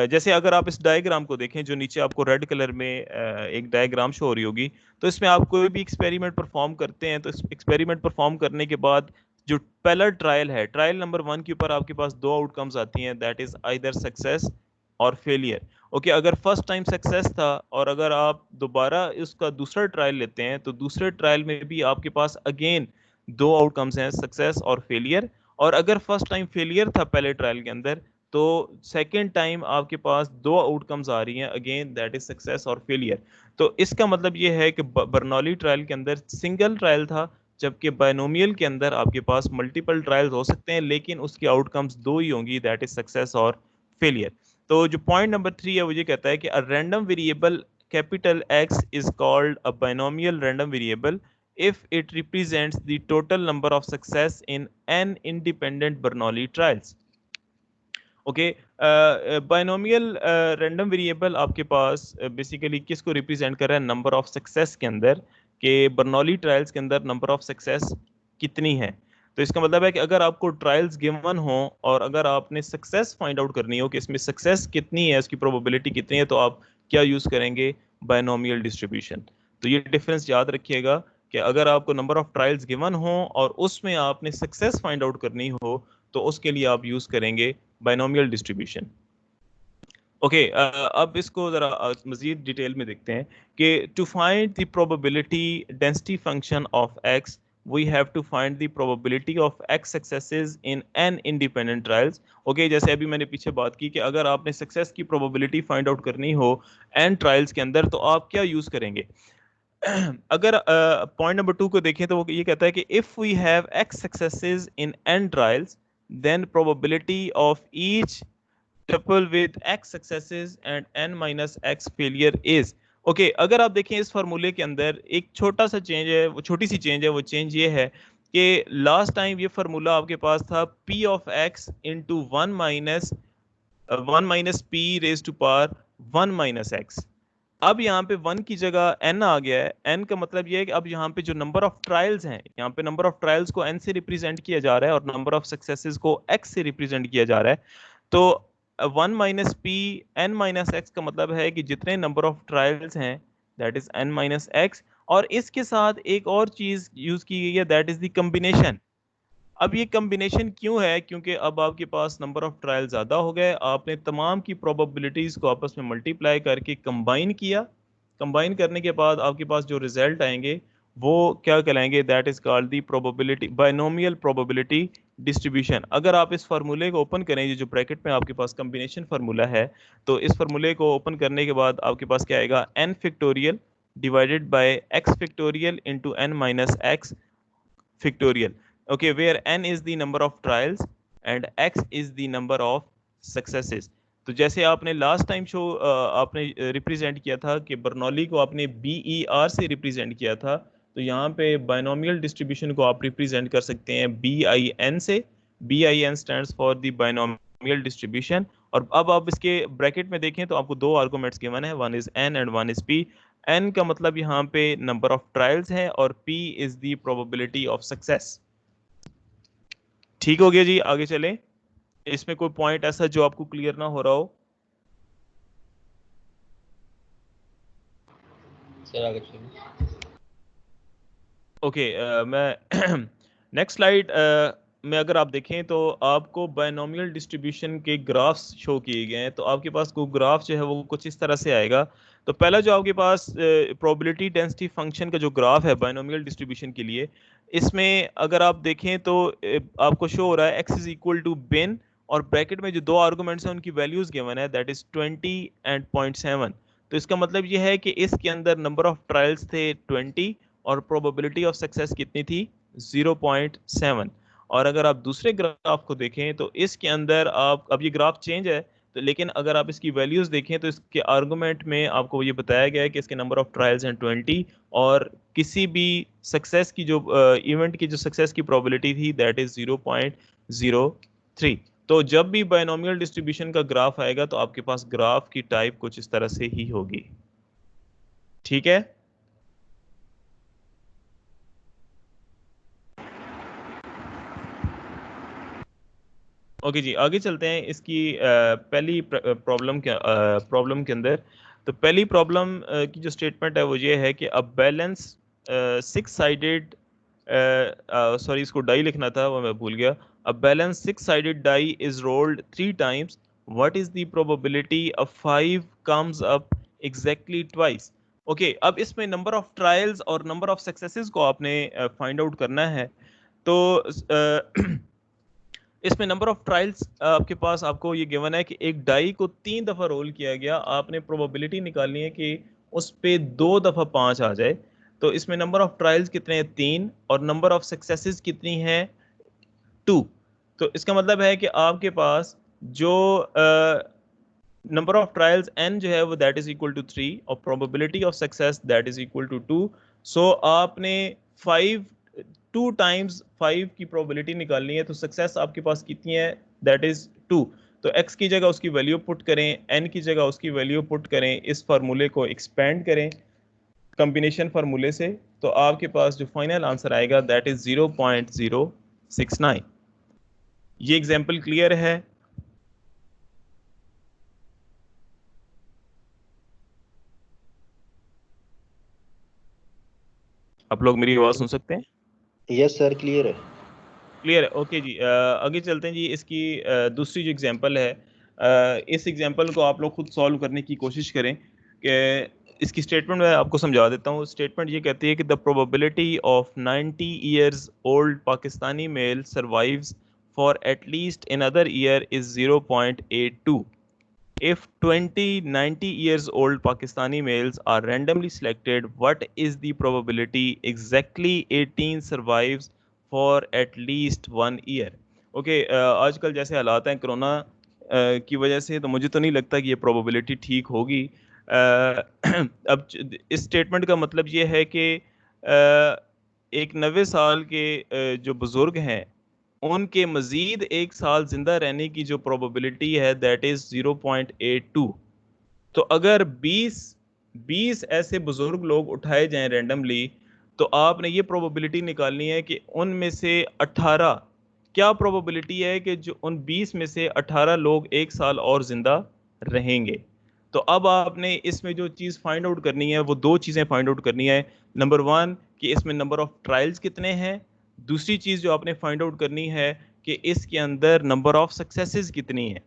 जैसे अगर आप इस डायग्राम को देखें जो नीचे आपको रेड कलर में एक डायग्राम शो हो रही होगी, तो इसमें आप कोई भी एक्सपेरिमेंट परफॉर्म करते हैं तो इस एक्सपेरिमेंट परफॉर्म करने के बाद जो पहला ट्रायल है, ट्रायल नंबर 1 के ऊपर आपके पास 2 आउटकम्स आती हैं, दैट इज आइदर सक्सेस और फेलियर। ओके, अगर फर्स्ट टाइम सक्सेस था और अगर आप दोबारा इसका दूसरा ट्रायल लेते हैं तो दूसरे ट्रायल में भी आपके पास अगेन 2 आउटकम्स हैं, सक्सेस और फेलियर। और अगर फर्स्ट टाइम फेलियर था पहले ट्रायल के अंदर, तो सेकेंड टाइम आपके पास 2 आउटकम्स आ रही हैं, अगेन दैट इज सक्सेस और फेलियर। तो इसका मतलब ये है कि बर्नौली ट्रायल के अंदर सिंगल ट्रायल था, जबकि बायनोमियल के अंदर आपके पास मल्टीपल ट्रायल्स हो सकते हैं, लेकिन उसकी आउटकम्स 2 ही होंगी, दैट इज सक्सेस और फेलियर। तो जो पॉइंट नंबर 3 है वो ये कहता है कि a random variable capital X is called a binomial random variable if it represents the total number of success in n independent Bernoulli trials. Okay, binomial random variable आपके पास बेसिकली किसको रिप्रेजेंट कर रहा है? नंबर ऑफ सक्सेस के अंदर, के बर्नौली ट्रायल्स के अंदर नंबर ऑफ सक्सेस कितनी है। तो इसका मतलब है कि अगर आपको ट्रायल्स गिवन हो और अगर आपने सक्सेस फाइंड आउट करनी हो कि इसमें सक्सेस कितनी है, इसकी प्रोबेबिलिटी कितनी है, तो आप क्या यूज करेंगे? Binomial distribution. तो ये डिफरेंस याद रखिएगा कि अगर आपको नंबर ऑफ ट्रायल्स गिवन हो और उसमें आपने सक्सेस फाइंड आउट करनी हो तो उसके लिए आप यूज करेंगे बायनोमियल डिस्ट्रीब्यूशन। ओके, अब इसको जरा मजीद डिटेल में देखते हैं कि to find the probability density function of x we have to find the probability of x successes in n independent trials. Okay, जैसे अभी मैंने पीछे बात की कि अगर आपने सक्सेस की प्रोबेबिलिटी फाइंड आउट करनी हो n ट्रायल्स के अंदर तो आप क्या यूज करेंगे? अगर पॉइंट नंबर 2 को देखें तो वो ये कहता है कि if we have x successes in n trials then probability of each tuple with x successes and n minus x failure is okay. अगर आप देखें इस फार्मूले के अंदर एक छोटा सा चेंज है, वो छोटी सी चेंज है, वो चेंज ये है कि लास्ट टाइम ये फार्मूला आपके पास था p of x into 1 minus p raise to power 1 minus x। अब यहाँ पे 1 की जगह n आ गया है। n का मतलब ये है कि अब यहाँ पे जो नंबर ऑफ ट्रायल्स हैं, यहाँ पे नंबर ऑफ ट्रायल्स को n से रिप्रेजेंट किया जा रहा है और नंबर ऑफ सक्सेसेस को x से रिप्रेजेंट किया जा रहा है। तो 1 minus P n minus x का मतलब है कि जितने नंबर ऑफ ट्रायल्स हैं that is n minus x, और इसके साथ एक और चीज यूज की गई है दैट इज द कॉम्बिनेशन। अब ये कॉम्बिनेशन क्यों है? क्योंकि अब आपके पास नंबर ऑफ ट्रायल ज़्यादा हो गए, आपने तमाम की प्रोबेबिलिटीज़ को आपस में मल्टीप्लाई करके कंबाइन किया। कंबाइन करने के बाद आपके पास जो रिजल्ट आएंगे वो क्या कहलाएंगे? That is called the probability, binomial probability distribution. अगर आप इस फार्मूले को ओपन करें, ये जो ब्रैकेट में आपके पास कॉम्बिनेशन फार्मूला है, तो इस फार्मूले को ओपन करने के बाद आपके पास क्या आएगा? n factorial divided by x factorial into n minus x factorial. Okay, where n is the number of trials and x is the number of successes. तो जैसे आपने लास्ट टाइम शो आपने रिप्रेजेंट किया था कि बर्नौली को आपने BER से रिप्रेजेंट किया था, तो यहाँ पे बायनोमियल डिस्ट्रीब्यूशन को आप रिप्रेजेंट कर सकते हैं BIN से। BIN stands for the binomial distribution. और अब आप इसके ब्रैकेट में देखें तो आपको 2 आर्गुमेंट्स गिवन है, one is n and one is p। n का मतलब यहाँ पे नंबर ऑफ ट्रायल्स है और p is the probability of success. ठीक हो गया जी, आगे चलें। इसमें कोई पॉइंट ऐसा जो आपको क्लियर ना हो रहा हो? सर आगे चलिए। ओके मैं नेक्स्ट स्लाइड में अगर आप देखें तो आपको बायनोमियल डिस्ट्रीब्यूशन के ग्राफ्स शो किए गए हैं। तो आपके पास कोई ग्राफ जो है वो कुछ इस तरह से आएगा। तो पहला जो आपके पास प्रोबेबिलिटी डेंसिटी फंक्शन का जो ग्राफ है बायनोमियल डिस्ट्रीब्यूशन के लिए, इसमें अगर आप देखें तो आपको शो हो रहा है x इज इक्वल टू बिन, और ब्रैकेट में जो दो आर्गुमेंट्स हैं उनकी वैल्यूज गिवन है, दैट इज 20 एंड 0.7। तो इसका मतलब ये है कि इसके अंदर नंबर ऑफ ट्रायल्स थे 20 और प्रोबेबिलिटी ऑफ सक्सेस कितनी थी 0.7। और अगर आप दूसरे ग्राफ को देखें तो इसके अंदर आप, अब ये ग्राफ चेंज है तो, लेकिन अगर आप इसकी वैल्यूज देखें तो इसके आर्गुमेंट में आपको ये बताया गया है कि इसके नंबर ऑफ ट्रायल्स हैं 20, और किसी भी सक्सेस की जो इवेंट की जो सक्सेस की प्रोबेबिलिटी थी दैट इज 0.03। तो जब भी बायनोमियल डिस्ट्रीब्यूशन का ग्राफ आएगा तो आपके पास ग्राफ की टाइप कुछ इस तरह से ही होगी। ठीक है, ओके जी, आगे चलते हैं इसकी पहली प्रॉब्लम के अंदर। तो पहली प्रॉब्लम की जो स्टेटमेंट है वो ये है कि अ बैलेंस 6 साइडेड, सॉरी इसको डाई लिखना था वो मैं भूल गया। A balance 6 sided die is rolled 3 times, what is the probability of 5 comes up exactly twice. Okay, अब इसमें नंबर ऑफ ट्रायल्स और नंबर ऑफ सक्सेसेस को आपने फाइंड आउट करना है। तो इसमें नंबर ऑफ ट्रायल्स आपके पास, आपको ये गिवन है कि एक डाई को 3 दफा रोल किया गया, आपने प्रोबेबिलिटी निकालनी है कि उस पे 2 दफा 5 आ जाए। तो इसमें नंबर ऑफ ट्रायल्स कितने हैं 3, और नंबर ऑफ सक्सेसेस कितनी है 2। तो इसका मतलब है कि आपके पास जो नंबर ऑफ ट्रायल्स n जो है वो दैट इज इक्वल टू 3 और probability of success that is equal to 2। So आपने 5 2 टाइम्स 5 की प्रोबेबिलिटी निकालनी है, तो सक्सेस आपके पास कितनी है दैट इज 2। तो x की जगह उसकी वैल्यू पुट करें, n की जगह उसकी वैल्यू पुट करें, इस फार्मूले को एक्सपेंड करें कॉम्बिनेशन फार्मूले से, तो आपके पास जो फाइनल आंसर आएगा दैट इज 0.069। ये एग्जांपल क्लियर है? आप लोग मेरी आवाज सुन सकते हैं? यस सर, क्लियर है। क्लियर है, ओके जी। आगे चलते हैं जी। इसकी दूसरी जो एग्जांपल है, इस एग्जांपल को आप लोग खुद सॉल्व करने की कोशिश करें कि इसकी स्टेटमेंट मैं आपको समझा देता हूँ। स्टेटमेंट ये कहती है कि the probability of 90 years old Pakistani male survives for at least another year is 0.82। If 20 90 years old Pakistani males are randomly selected, what is the probability exactly 18 survives for at least 1 year? Okay, आजकल जैसे हालात हैं कोरोना की वजह से, तो मुझे तो नहीं लगता कि ये प्रोबेबिलिटी ठीक होगी। अब इस स्टेटमेंट का मतलब ये है कि एक 90 साल के जो बुज़ुर्ग हैं उनके मजीद 1 साल जिंदा रहने की जो प्रोबेबिलिटी है दैट इज 0.82। तो अगर 20 ऐसे बुजुर्ग लोग उठाए जाएं रैंडमली, तो आपने ये प्रोबेबिलिटी निकालनी है कि उनमें से 18, क्या प्रोबेबिलिटी है कि जो उन 20 में से 18 लोग 1 साल और जिंदा रहेंगे। तो अब आपने इसमें जो चीज़ फाइंड आउट करनी है वो 2 चीज़ें फाइंड आउट करनी है। नंबर 1 कि इसमें नंबर ऑफ ट्रायल्स कितने हैं, दूसरी चीज़ जो आपने फाइंड आउट करनी है कि इसके अंदर नंबर ऑफ सक्सेसेस कितनी है।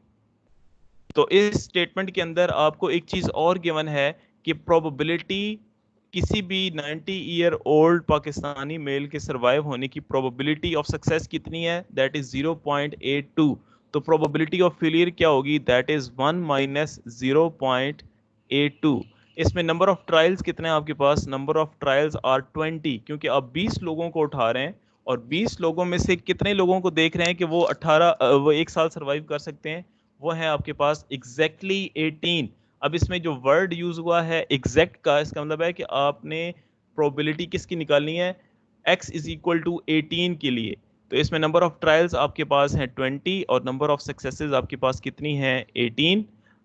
तो इस स्टेटमेंट के अंदर आपको एक चीज़ और गिवन है कि प्रोबेबिलिटी किसी भी 90 ईयर ओल्ड पाकिस्तानी मेल के सर्वाइव होने की प्रोबेबिलिटी ऑफ सक्सेस कितनी है दैट इज 0.82। तो प्रोबेबिलिटी ऑफ फेलियर क्या होगी दैट इज 1 माइनस 0.82। इसमें नंबर ऑफ ट्रायल्स कितने हैं आपके पास, नंबर ऑफ ट्रायल्स आर 20, क्योंकि आप 20 लोगों को उठा रहे हैं और 20 लोगों में से कितने लोगों को देख रहे हैं कि वो 1 साल सर्वाइव कर सकते हैं, वो है आपके पास एग्जैक्टली 18। अब इसमें जो वर्ड यूज हुआ है एग्जैक्ट का, इसका मतलब है कि आपने प्रोबेबिलिटी किसकी निकालनी है x इज इक्वल टू 18 के लिए। तो इसमें नंबर ऑफ ट्रायल्स आपके पास हैं 20 और नंबर ऑफ सक्सेसेस आपके पास कितनी है 18।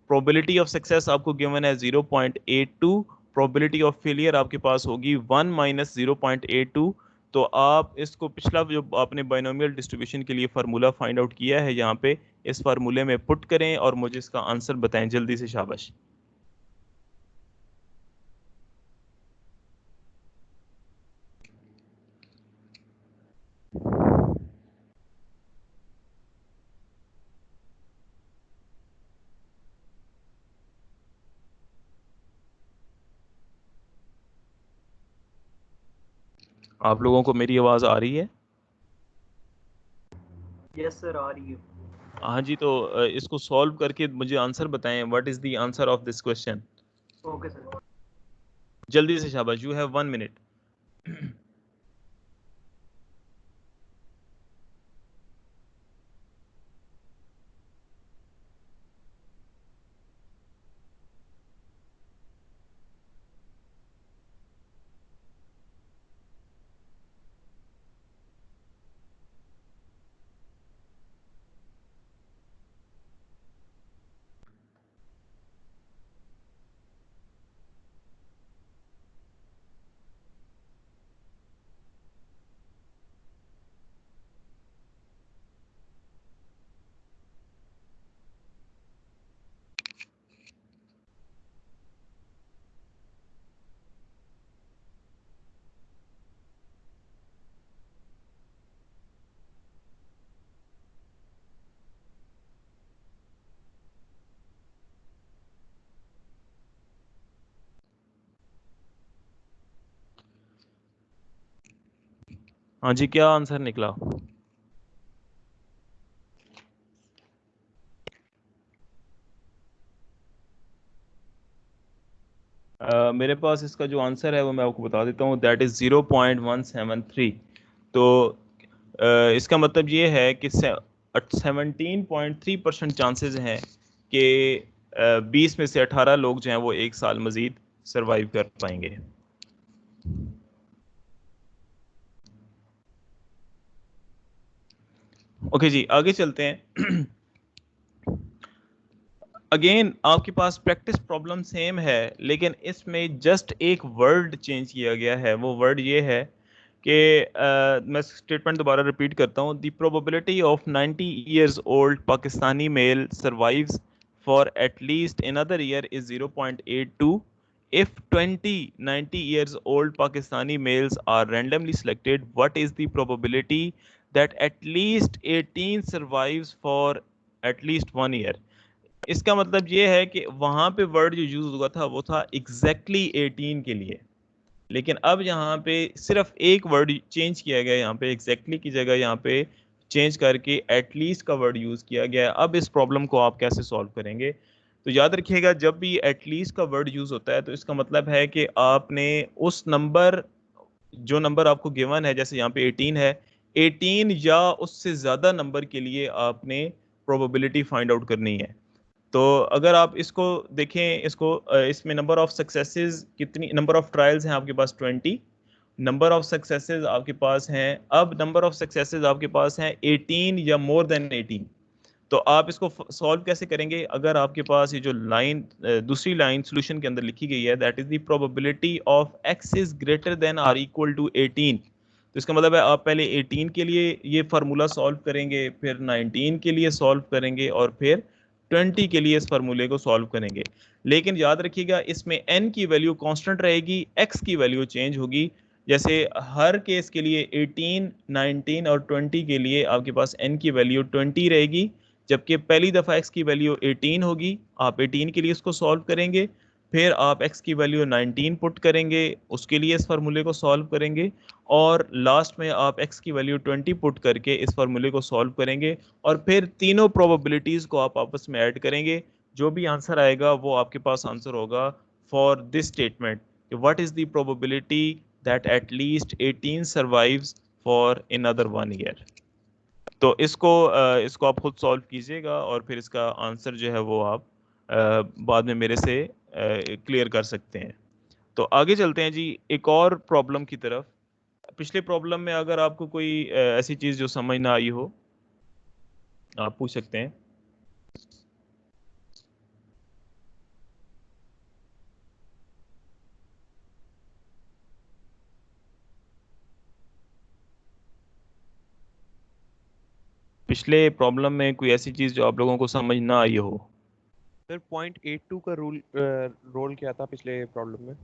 प्रोबेबिलिटी ऑफ सक्सेस आपको गिवन है 0.82, प्रोबेबिलिटी ऑफ फेलियर आपके पास होगी 1 माइनस 0.82। तो आप इसको पिछला जो आपने बाइनोमियल डिस्ट्रीब्यूशन के लिए फार्मूला फाइंड आउट किया है यहाँ पे इस फार्मूले में पुट करें और मुझे इसका आंसर बताएं जल्दी से, शाबाश। आप लोगों को मेरी आवाज़ आ रही है? यस सर आ रही है। हाँ जी, तो इसको सॉल्व करके मुझे आंसर बताएं। What is the answer of this question? Okay sir. जल्दी से शाबाश, यू हैव 1 मिनट। हाँ जी, क्या आंसर निकला? मेरे पास इसका जो आंसर है वो मैं आपको बता देता हूँ, दैट इज 0.173। तो इसका मतलब ये है कि 17.3% चांसेस हैं कि 20 में से 18 लोग जो हैं वो एक साल मजीद सरवाइव कर पाएंगे। ओके जी, आगे चलते हैं। अगेन आपके पास प्रैक्टिस प्रॉब्लम सेम है, लेकिन इसमें जस्ट एक वर्ड चेंज किया गया है। वो वर्ड ये है कि मैं स्टेटमेंट दोबारा रिपीट करता हूँ। The probability of 90 years old Pakistani male survives for at least another year is 0.82। if 20 90 years old Pakistani males are randomly selected, what is the probability that at least 18 survives for at least 1 year? इसका मतलब ये है कि वहां पे वर्ड जो यूज हुआ था वो था एग्जैक्टली 18 के लिए, लेकिन अब यहाँ पे सिर्फ एक वर्ड चेंज किया गया। यहाँ पे एग्जैक्टली की जगह यहाँ पे चेंज करके एटलीस्ट का वर्ड यूज किया गया है। अब इस प्रॉब्लम को आप कैसे सॉल्व करेंगे? तो याद रखिएगा, जब भी एटलीस्ट का वर्ड यूज होता है तो इसका मतलब है कि आपने उस नंबर, जो नंबर आपको गिवन है, जैसे यहाँ पे 18 है, 18 या उससे ज्यादा नंबर के लिए आपने प्रोबेबिलिटी फाइंड आउट करनी है। तो अगर आप इसको देखें, इसको इसमें नंबर ऑफ सक्सेसेस कितनी, नंबर ऑफ ट्रायल्स हैं आपके पास 20, नंबर ऑफ सक्सेसेस आपके पास हैं, अब नंबर ऑफ सक्सेसेस आपके पास हैं 18 या मोर देन 18। तो आप इसको सॉल्व कैसे करेंगे? अगर आपके पास ये जो लाइन, दूसरी लाइन सॉल्यूशन के अंदर लिखी गई है, that is the probability of x is greater than or equal to 18। तो इसका मतलब है आप पहले 18 के लिए ये फार्मूला सॉल्व करेंगे, फिर 19 के लिए सॉल्व करेंगे, और फिर 20 के लिए इस फार्मूले को सॉल्व करेंगे। लेकिन याद रखिएगा, इसमें n की वैल्यू कांस्टेंट रहेगी, x की वैल्यू चेंज होगी। जैसे हर केस के लिए 18, 19 और 20 के लिए आपके पास n की वैल्यू 20 रहेगी, जबकि पहली दफ़ा x की वैल्यू 18 होगी। आप 18 के लिए इसको सॉल्व करेंगे, फिर आप x की वैल्यू 19 पुट करेंगे, उसके लिए इस फार्मूले को सॉल्व करेंगे, और लास्ट में आप x की वैल्यू 20 पुट करके इस फार्मूले को सॉल्व करेंगे, और फिर तीनों प्रोबेबिलिटीज़ को आप आपस में ऐड करेंगे। जो भी आंसर आएगा वो आपके पास आंसर होगा for this statement, what is the probability that at least 18 survives for another 1 year। तो इसको आप खुद सॉल्व कीजिएगा, और फिर इसका आंसर जो है वो आप बाद में मेरे से क्लियर कर सकते हैं। तो आगे चलते हैं जी एक और प्रॉब्लम की तरफ। पिछले प्रॉब्लम में अगर आपको कोई ऐसी चीज़ जो समझ ना आई हो, आप पूछ सकते हैं। पिछले प्रॉब्लम में कोई ऐसी चीज़ जो आप लोगों को समझ ना आई हो। सर 0.82 का रोल क्या था पिछले प्रॉब्लम में?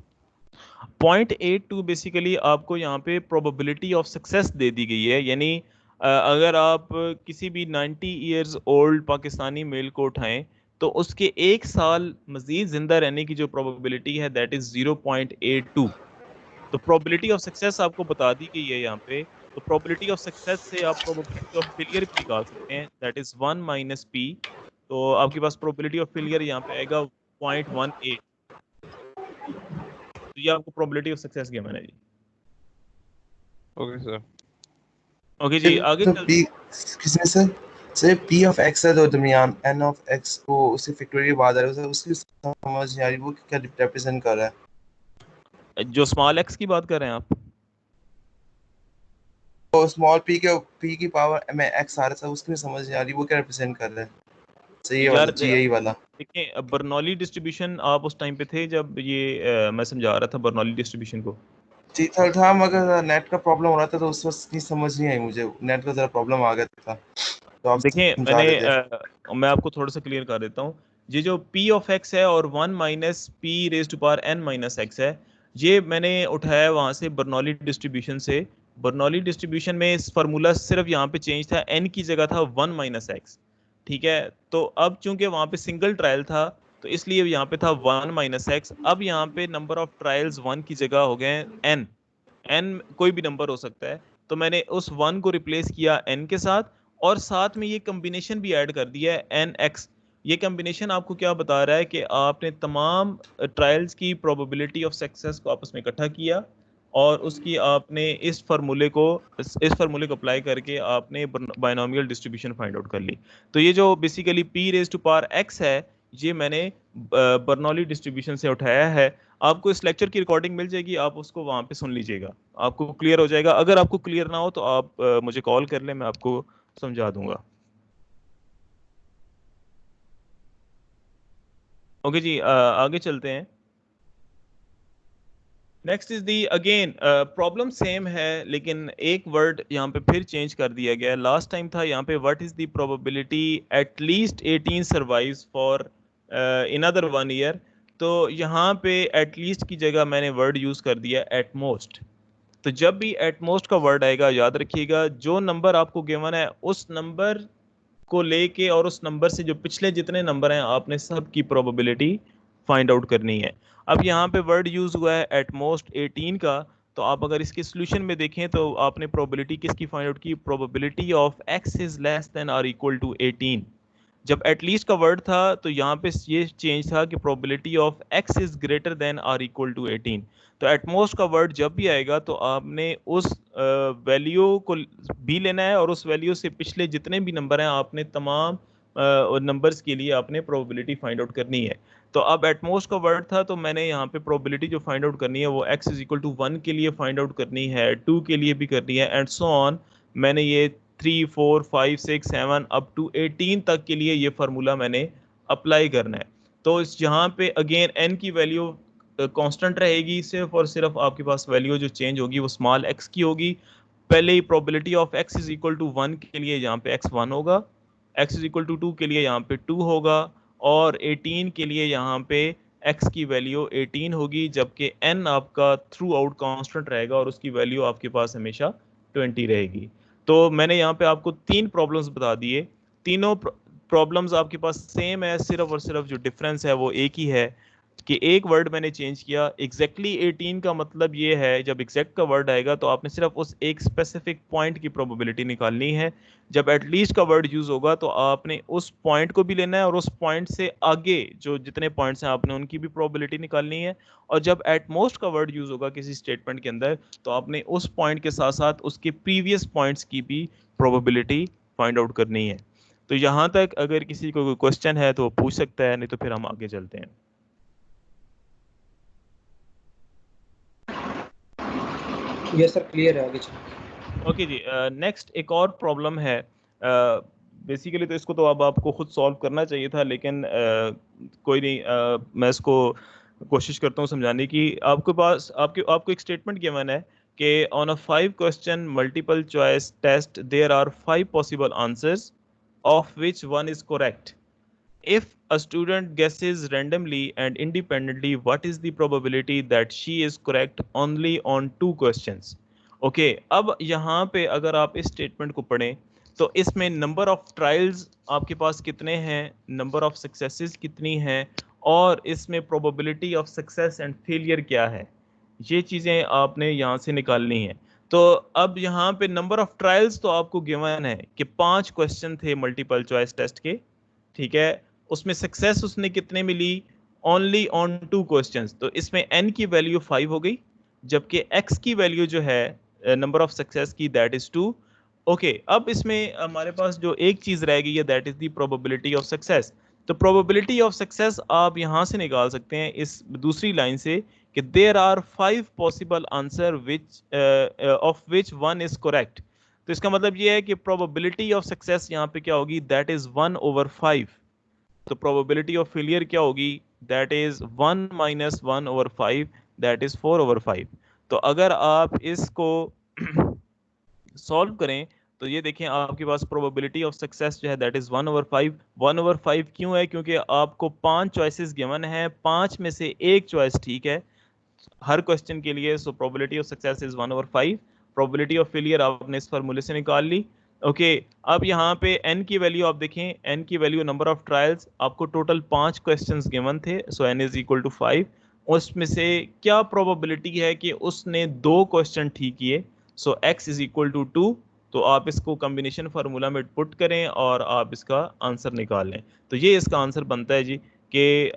0.82 बेसिकली आपको यहाँ पे प्रोबेबिलिटी ऑफ सक्सेस दे दी गई है। यानी अगर आप किसी भी 90 ईयर्स ओल्ड पाकिस्तानी मेल को उठाएं तो उसके एक साल मजीद जिंदा रहने की जो प्रोबेबिलिटी है दैट इज 0.82। तो प्रोबेबिलिटी ऑफ सक्सेस आपको बता दी गई है यहाँ पे। तो प्रोबेबिलिटी ऑफ सक्सेस से आप प्रोबेबिलिटी ऑफ फेलियर भी निकाल सकते हैं, दैट इज 1 माइनस पी। तो आपके पास प्रोबेबिलिटी ऑफ फेलियर यहाँ पे आएगा 0.18। तो ये आपको प्रोबेबिलिटी ऑफ सक्सेस गिवन है जी। Okay sir. ओके जी, आगे तो चल पी किसने सर पी ऑफ एक्स है तो दरमियान एन ऑफ एक्स को उसे फैक्टोरियल बाद आ रहा है, उसकी समझ नहीं आ रही वो क्या रिप्रेजेंट कर रहा है। जो स्मॉल एक्स की बात कर रहे हैं आप, तो स्मॉल पी की पावर में एक्स आ रहा था, उसकी समझ नहीं आ रही वो क्या रिप्रेजेंट कर रहा है। सही है वाला यार जी, यही वाला। देखिए बर्नौली डिस्ट्रीब्यूशन आप उस टाइम पे थे जब ये मैं समझा रहा था बर्नौली डिस्ट्रीब्यूशन को। जी था मगर नेट का प्रॉब्लम हो रहा था तो उस वक्त की समझ नहीं आई मुझे, नेट का जरा प्रॉब्लम आ गया था तो आप देखिए समझा रहे थे। मैं आपको थोड़ा सा क्लियर कर देता हूँ। ये जो p ऑफ x है और 1 minus p raise to power n minus x है, ये मैंने उठाया वहां से बर्नौली डिस्ट्रीब्यूशन से। बर्नौली डिस्ट्रीब्यूशन में इस फार्मूला सिर्फ यहाँ पे चेंज था, n की जगह था 1 माइनस एक्स। ठीक है, तो अब चूंकि वहां पे सिंगल ट्रायल था तो इसलिए यहाँ पे था 1 माइनस एक्स। अब यहाँ पे नंबर ऑफ ट्रायल्स 1 की जगह हो गए n। n कोई भी नंबर हो सकता है, तो मैंने उस 1 को रिप्लेस किया n के साथ, और साथ में ये कॉम्बिनेशन भी ऐड कर दिया है nx। ये कॉम्बिनेशन आपको क्या बता रहा है कि आपने तमाम ट्रायल्स की प्रोबेबिलिटी ऑफ सक्सेस को आपस में इकट्ठा किया और उसकी आपने इस फार्मूले को अप्लाई करके आपने बायनोमियल डिस्ट्रीब्यूशन फाइंड आउट कर ली। तो ये जो basically p raise to power x है, ये मैंने बर्नौली डिस्ट्रीब्यूशन से उठाया है। आपको इस लेक्चर की रिकॉर्डिंग मिल जाएगी, आप उसको वहां पे सुन लीजिएगा, आपको क्लियर हो जाएगा। अगर आपको क्लियर ना हो तो आप मुझे कॉल कर लें, मैं आपको समझा दूंगा। ओके जी, आगे चलते हैं। Next is the again problem same है लेकिन एक वर्ड यहाँ पे फिर चेंज कर दिया गया है। लास्ट टाइम था यहाँ पे what is the probability at least 18 survives for in other 1 year. तो यहाँ पे एट लीस्ट की जगह मैंने वर्ड यूज कर दिया एट मोस्ट। तो जब भी एट मोस्ट का वर्ड आएगा याद रखिएगा, जो नंबर आपको गिवन है उस नंबर को लेके और उस नंबर से जो पिछले जितने नंबर हैं आपने सब की प्रोबेबिलिटी फाइंड आउट करनी है। अब यहाँ पे वर्ड यूज हुआ है एट मोस्ट 18 का, तो आप अगर इसके सोल्यूशन में देखें तो आपने प्रोबेबिलिटी किसकी फाइंड आउट की, probability of x is less than और इक्वल टू 18। जब एटलीस्ट का वर्ड था तो यहाँ पे ये चेंज था कि probability of x is greater then और इक्वल टू 18। तो एटमोस्ट का वर्ड जब भी आएगा तो आपने उस वैल्यू को भी लेना है और उस वैल्यू से पिछले जितने भी नंबर हैं आपने तमाम नंबर्स के लिए आपने प्रोबेबिलिटी फाइंड आउट करनी है। तो अब एटमोस्ट का वर्ड था तो मैंने यहाँ पे प्रोबेबिलिटी जो फाइंड आउट करनी है वो x इज इक्वल टू 1 के लिए फाइंड आउट करनी है, 2 के लिए भी करनी है एंड सो ऑन। मैंने ये 3, 4, 5, 6, 7 अप टू 18 तक के लिए ये फार्मूला मैंने अप्लाई करना है। तो इस यहाँ पे अगेन n की वैल्यू कांस्टेंट रहेगी, सिर्फ और सिर्फ आपके पास वैल्यू जो चेंज होगी वो स्मॉल x की होगी। पहले ही probability of x is equal to 1 के लिए यहाँ पे x 1 होगा, x इज इक्वल टू 2 के लिए यहाँ पे 2 होगा और 18 के लिए यहाँ पे x की वैल्यू 18 होगी, जबकि n आपका थ्रू आउट कांस्टेंट रहेगा और उसकी वैल्यू आपके पास हमेशा 20 रहेगी। तो मैंने यहाँ पे आपको 3 प्रॉब्लम्स बता दिए, तीनों प्रॉब्लम्स आपके पास सेम है, सिर्फ और सिर्फ जो डिफरेंस है वो एक ही है कि एक वर्ड मैंने चेंज किया। एग्जैक्टली 18 का मतलब ये है जब एग्जैक्ट का वर्ड आएगा तो आपने सिर्फ उस एक स्पेसिफिक पॉइंट की प्रोबेबिलिटी निकालनी है। जब एटलीस्ट का वर्ड यूज होगा तो आपने उस पॉइंट को भी लेना है और उस पॉइंट से आगे जो जितने पॉइंट्स हैं आपने उनकी भी प्रोबेबिलिटी निकालनी है। और जब एटमोस्ट का वर्ड यूज होगा किसी स्टेटमेंट के अंदर तो आपने उस पॉइंट के साथ साथ उसके प्रीवियस पॉइंट्स की भी प्रोबेबिलिटी फाइंड आउट करनी है। तो यहाँ तक अगर किसी को कोई क्वेश्चन है तो वो पूछ सकता है, नहीं तो फिर हम आगे चलते हैं। यस सर, क्लियर है, आगे चलो। ओके जी, नेक्स्ट एक और प्रॉब्लम है। बेसिकली तो इसको तो अब आपको खुद सॉल्व करना चाहिए था लेकिन कोई नहीं, मैं इसको कोशिश करता हूँ समझाने की। आपके पास आपको एक स्टेटमेंट गिवन है कि on a 5 question multiple choice test there are 5 possible answers of which 1 is correct. If a student guesses randomly and independently, what is the probability that she is correct only on 2 questions? Okay, अब यहाँ पे अगर आप इस स्टेटमेंट को पढ़ें तो इसमें नंबर ऑफ ट्रायल्स आपके पास कितने हैं, नंबर ऑफ सक्सेसेस कितनी हैं और इसमें probability of success and failure क्या है, ये चीज़ें आपने यहाँ से निकालनी है। तो अब यहाँ पे नंबर ऑफ ट्रायल्स तो आपको गिवन है कि 5 क्वेश्चन थे मल्टीपल चॉइस टेस्ट के, ठीक है। उसमें सक्सेस उसने कितने मिली, ओनली ऑन 2 क्वेश्चंस, तो इसमें n की वैल्यू 5 हो गई, जबकि x की वैल्यू जो है नंबर ऑफ सक्सेस की दैट इज 2। ओके, अब इसमें हमारे पास जो एक चीज रह गई है that is the probability of success. तो प्रोबेबिलिटी ऑफ सक्सेस आप यहां से निकाल सकते हैं इस दूसरी लाइन से कि there are 5 possible answer which of which 1 is correct. तो इसका मतलब ये है कि प्रोबेबिलिटी ऑफ सक्सेस यहाँ पे क्या होगी, दैट इज 1/5। तो प्रोबेबिलिटी ऑफ फेलियर क्या होगी, दैट इज 1 - 1/5, दैट इज 4/5। तो अगर आप इसको सॉल्व करें तो ये देखें आपके पास प्रोबेबिलिटी ऑफ सक्सेस जो है दैट इज 1/5। 1/5 क्यों है, क्योंकि आपको 5 चॉइसेस गिवन हैं, 5 में से एक चॉइस ठीक है हर क्वेश्चन के लिए। So probability of success is 1/5। Probability of failure आपने इस फार्मूले से निकाल ली। ओके, अब यहाँ पे n की वैल्यू आप देखें, n की वैल्यू नंबर ऑफ ट्रायल्स, आपको टोटल 5 क्वेश्चंस गिवन थे, सो n इज इक्वल टू 5। उसमें से क्या प्रोबेबिलिटी है कि उसने 2 क्वेश्चन ठीक किए, सो x इज इक्वल टू 2। तो आप इसको कॉम्बिनेशन फार्मूला में पुट करें और आप इसका आंसर निकाल लें। तो ये इसका आंसर बनता है जी कि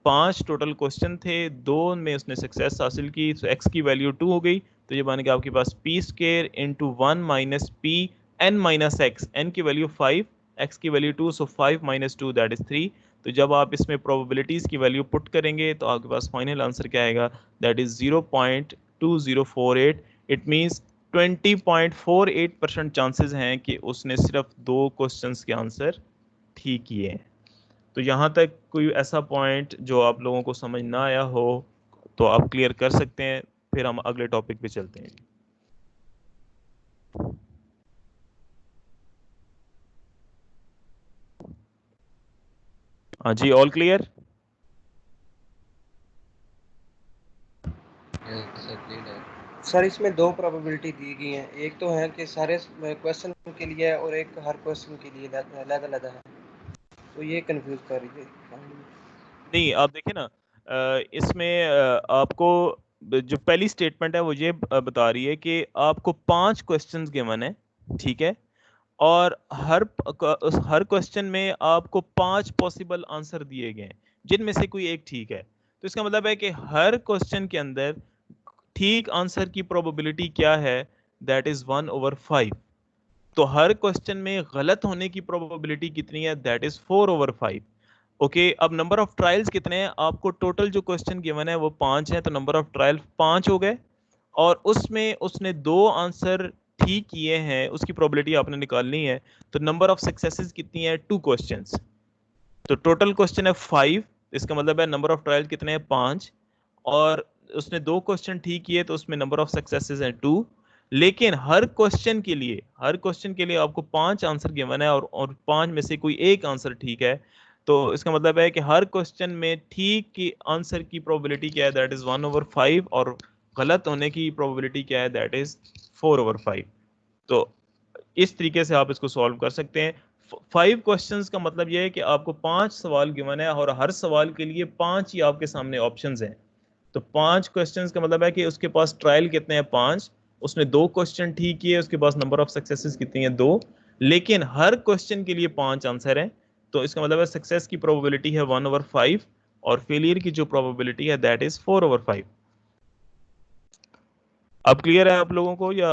5 टोटल क्वेश्चन थे, 2 में उसने सक्सेस हासिल की, तो x की वैल्यू 2 हो गई। तो ये बन गया आपके पास p² into 1 minus p n minus x, n की वैल्यू 5, x की वैल्यू 2, सो 5 - 2 दैट इज 3। तो जब आप इसमें प्रोबेबिलिटीज की वैल्यू पुट करेंगे तो आपके पास फाइनल आंसर क्या आएगा, that is 0.2048। It means 20.48% chances हैं कि उसने सिर्फ 2 क्वेश्चंस के आंसर ठीक किए हैं। तो यहाँ तक कोई ऐसा पॉइंट जो आप लोगों को समझ ना आया हो तो आप क्लियर कर सकते हैं, फिर हम अगले टॉपिक पे चलते हैं। हाँ जी, all clear? Yes sir clear है। सर इसमें 2 प्रोबेबिलिटी दी गई हैं, एक तो है कि सारे क्वेश्चन के लिए है और एक हर क्वेश्चन के लिए अलग-अलग है, तो ये कंफ्यूज कर रही है। नहीं, आप देखें ना, इसमें आपको जो पहली स्टेटमेंट है वो ये बता रही है कि आपको 5 क्वेश्चंस गिवन है, ठीक है, और हर क्वेश्चन में आपको 5 पॉसिबल आंसर दिए गए हैं जिनमें से कोई एक ठीक है। तो इसका मतलब है कि हर क्वेश्चन के अंदर ठीक आंसर की प्रोबेबिलिटी क्या है, दैट इज 1/5। तो हर क्वेश्चन में गलत होने की प्रोबेबिलिटी कितनी है, दैट इज 4/5। ओके, अब नंबर ऑफ ट्रायल्स कितने हैं, आपको टोटल जो क्वेश्चन गिवन है वो 5 है, तो नंबर ऑफ ट्रायल 5 हो गए, और उसमें उसने 2 आंसर ठीक किए हैं, उसकी प्रोबेबिलिटी आपने निकालनी है। तो नंबर ऑफ सक्सेसेस कितनी है, 2 क्वेश्चंस। तो टोटल क्वेश्चन है 5, इसका मतलब है नंबर ऑफ ट्रायल कितने हैं, 5, और उसने 2 क्वेश्चन ठीक किए तो उसमें नंबर ऑफ सक्सेसेस हैं 2। लेकिन हर क्वेश्चन के लिए आपको 5 आंसर गिवन है और 5 में से कोई एक आंसर ठीक है। तो इसका मतलब है कि हर क्वेश्चन में ठीक की आंसर की प्रोबेबिलिटी क्या है, दैट इज 1/5, और गलत होने की प्रोबेबिलिटी क्या है, दैट इज 4/5। तो इस तरीके से आप इसको सॉल्व कर सकते हैं। 5 क्वेश्चंस का मतलब यह है कि आपको 5 सवाल गिवन है और हर सवाल के लिए 5 ही आपके सामने ऑप्शंस हैं। तो 5 क्वेश्चंस का मतलब है कि उसके पास ट्रायल कितने हैं, 5, उसने 2 क्वेश्चन ठीक किए, उसके पास नंबर ऑफ सक्सेसेस कितनी है, 2, लेकिन हर क्वेश्चन के लिए 5 आंसर हैं। तो इसका मतलब है सक्सेस की प्रोबेबिलिटी है 1/5 और फेलियर की जो प्रोबेबिलिटी है दैट इज 4/5। अब क्लियर है आप लोगों को या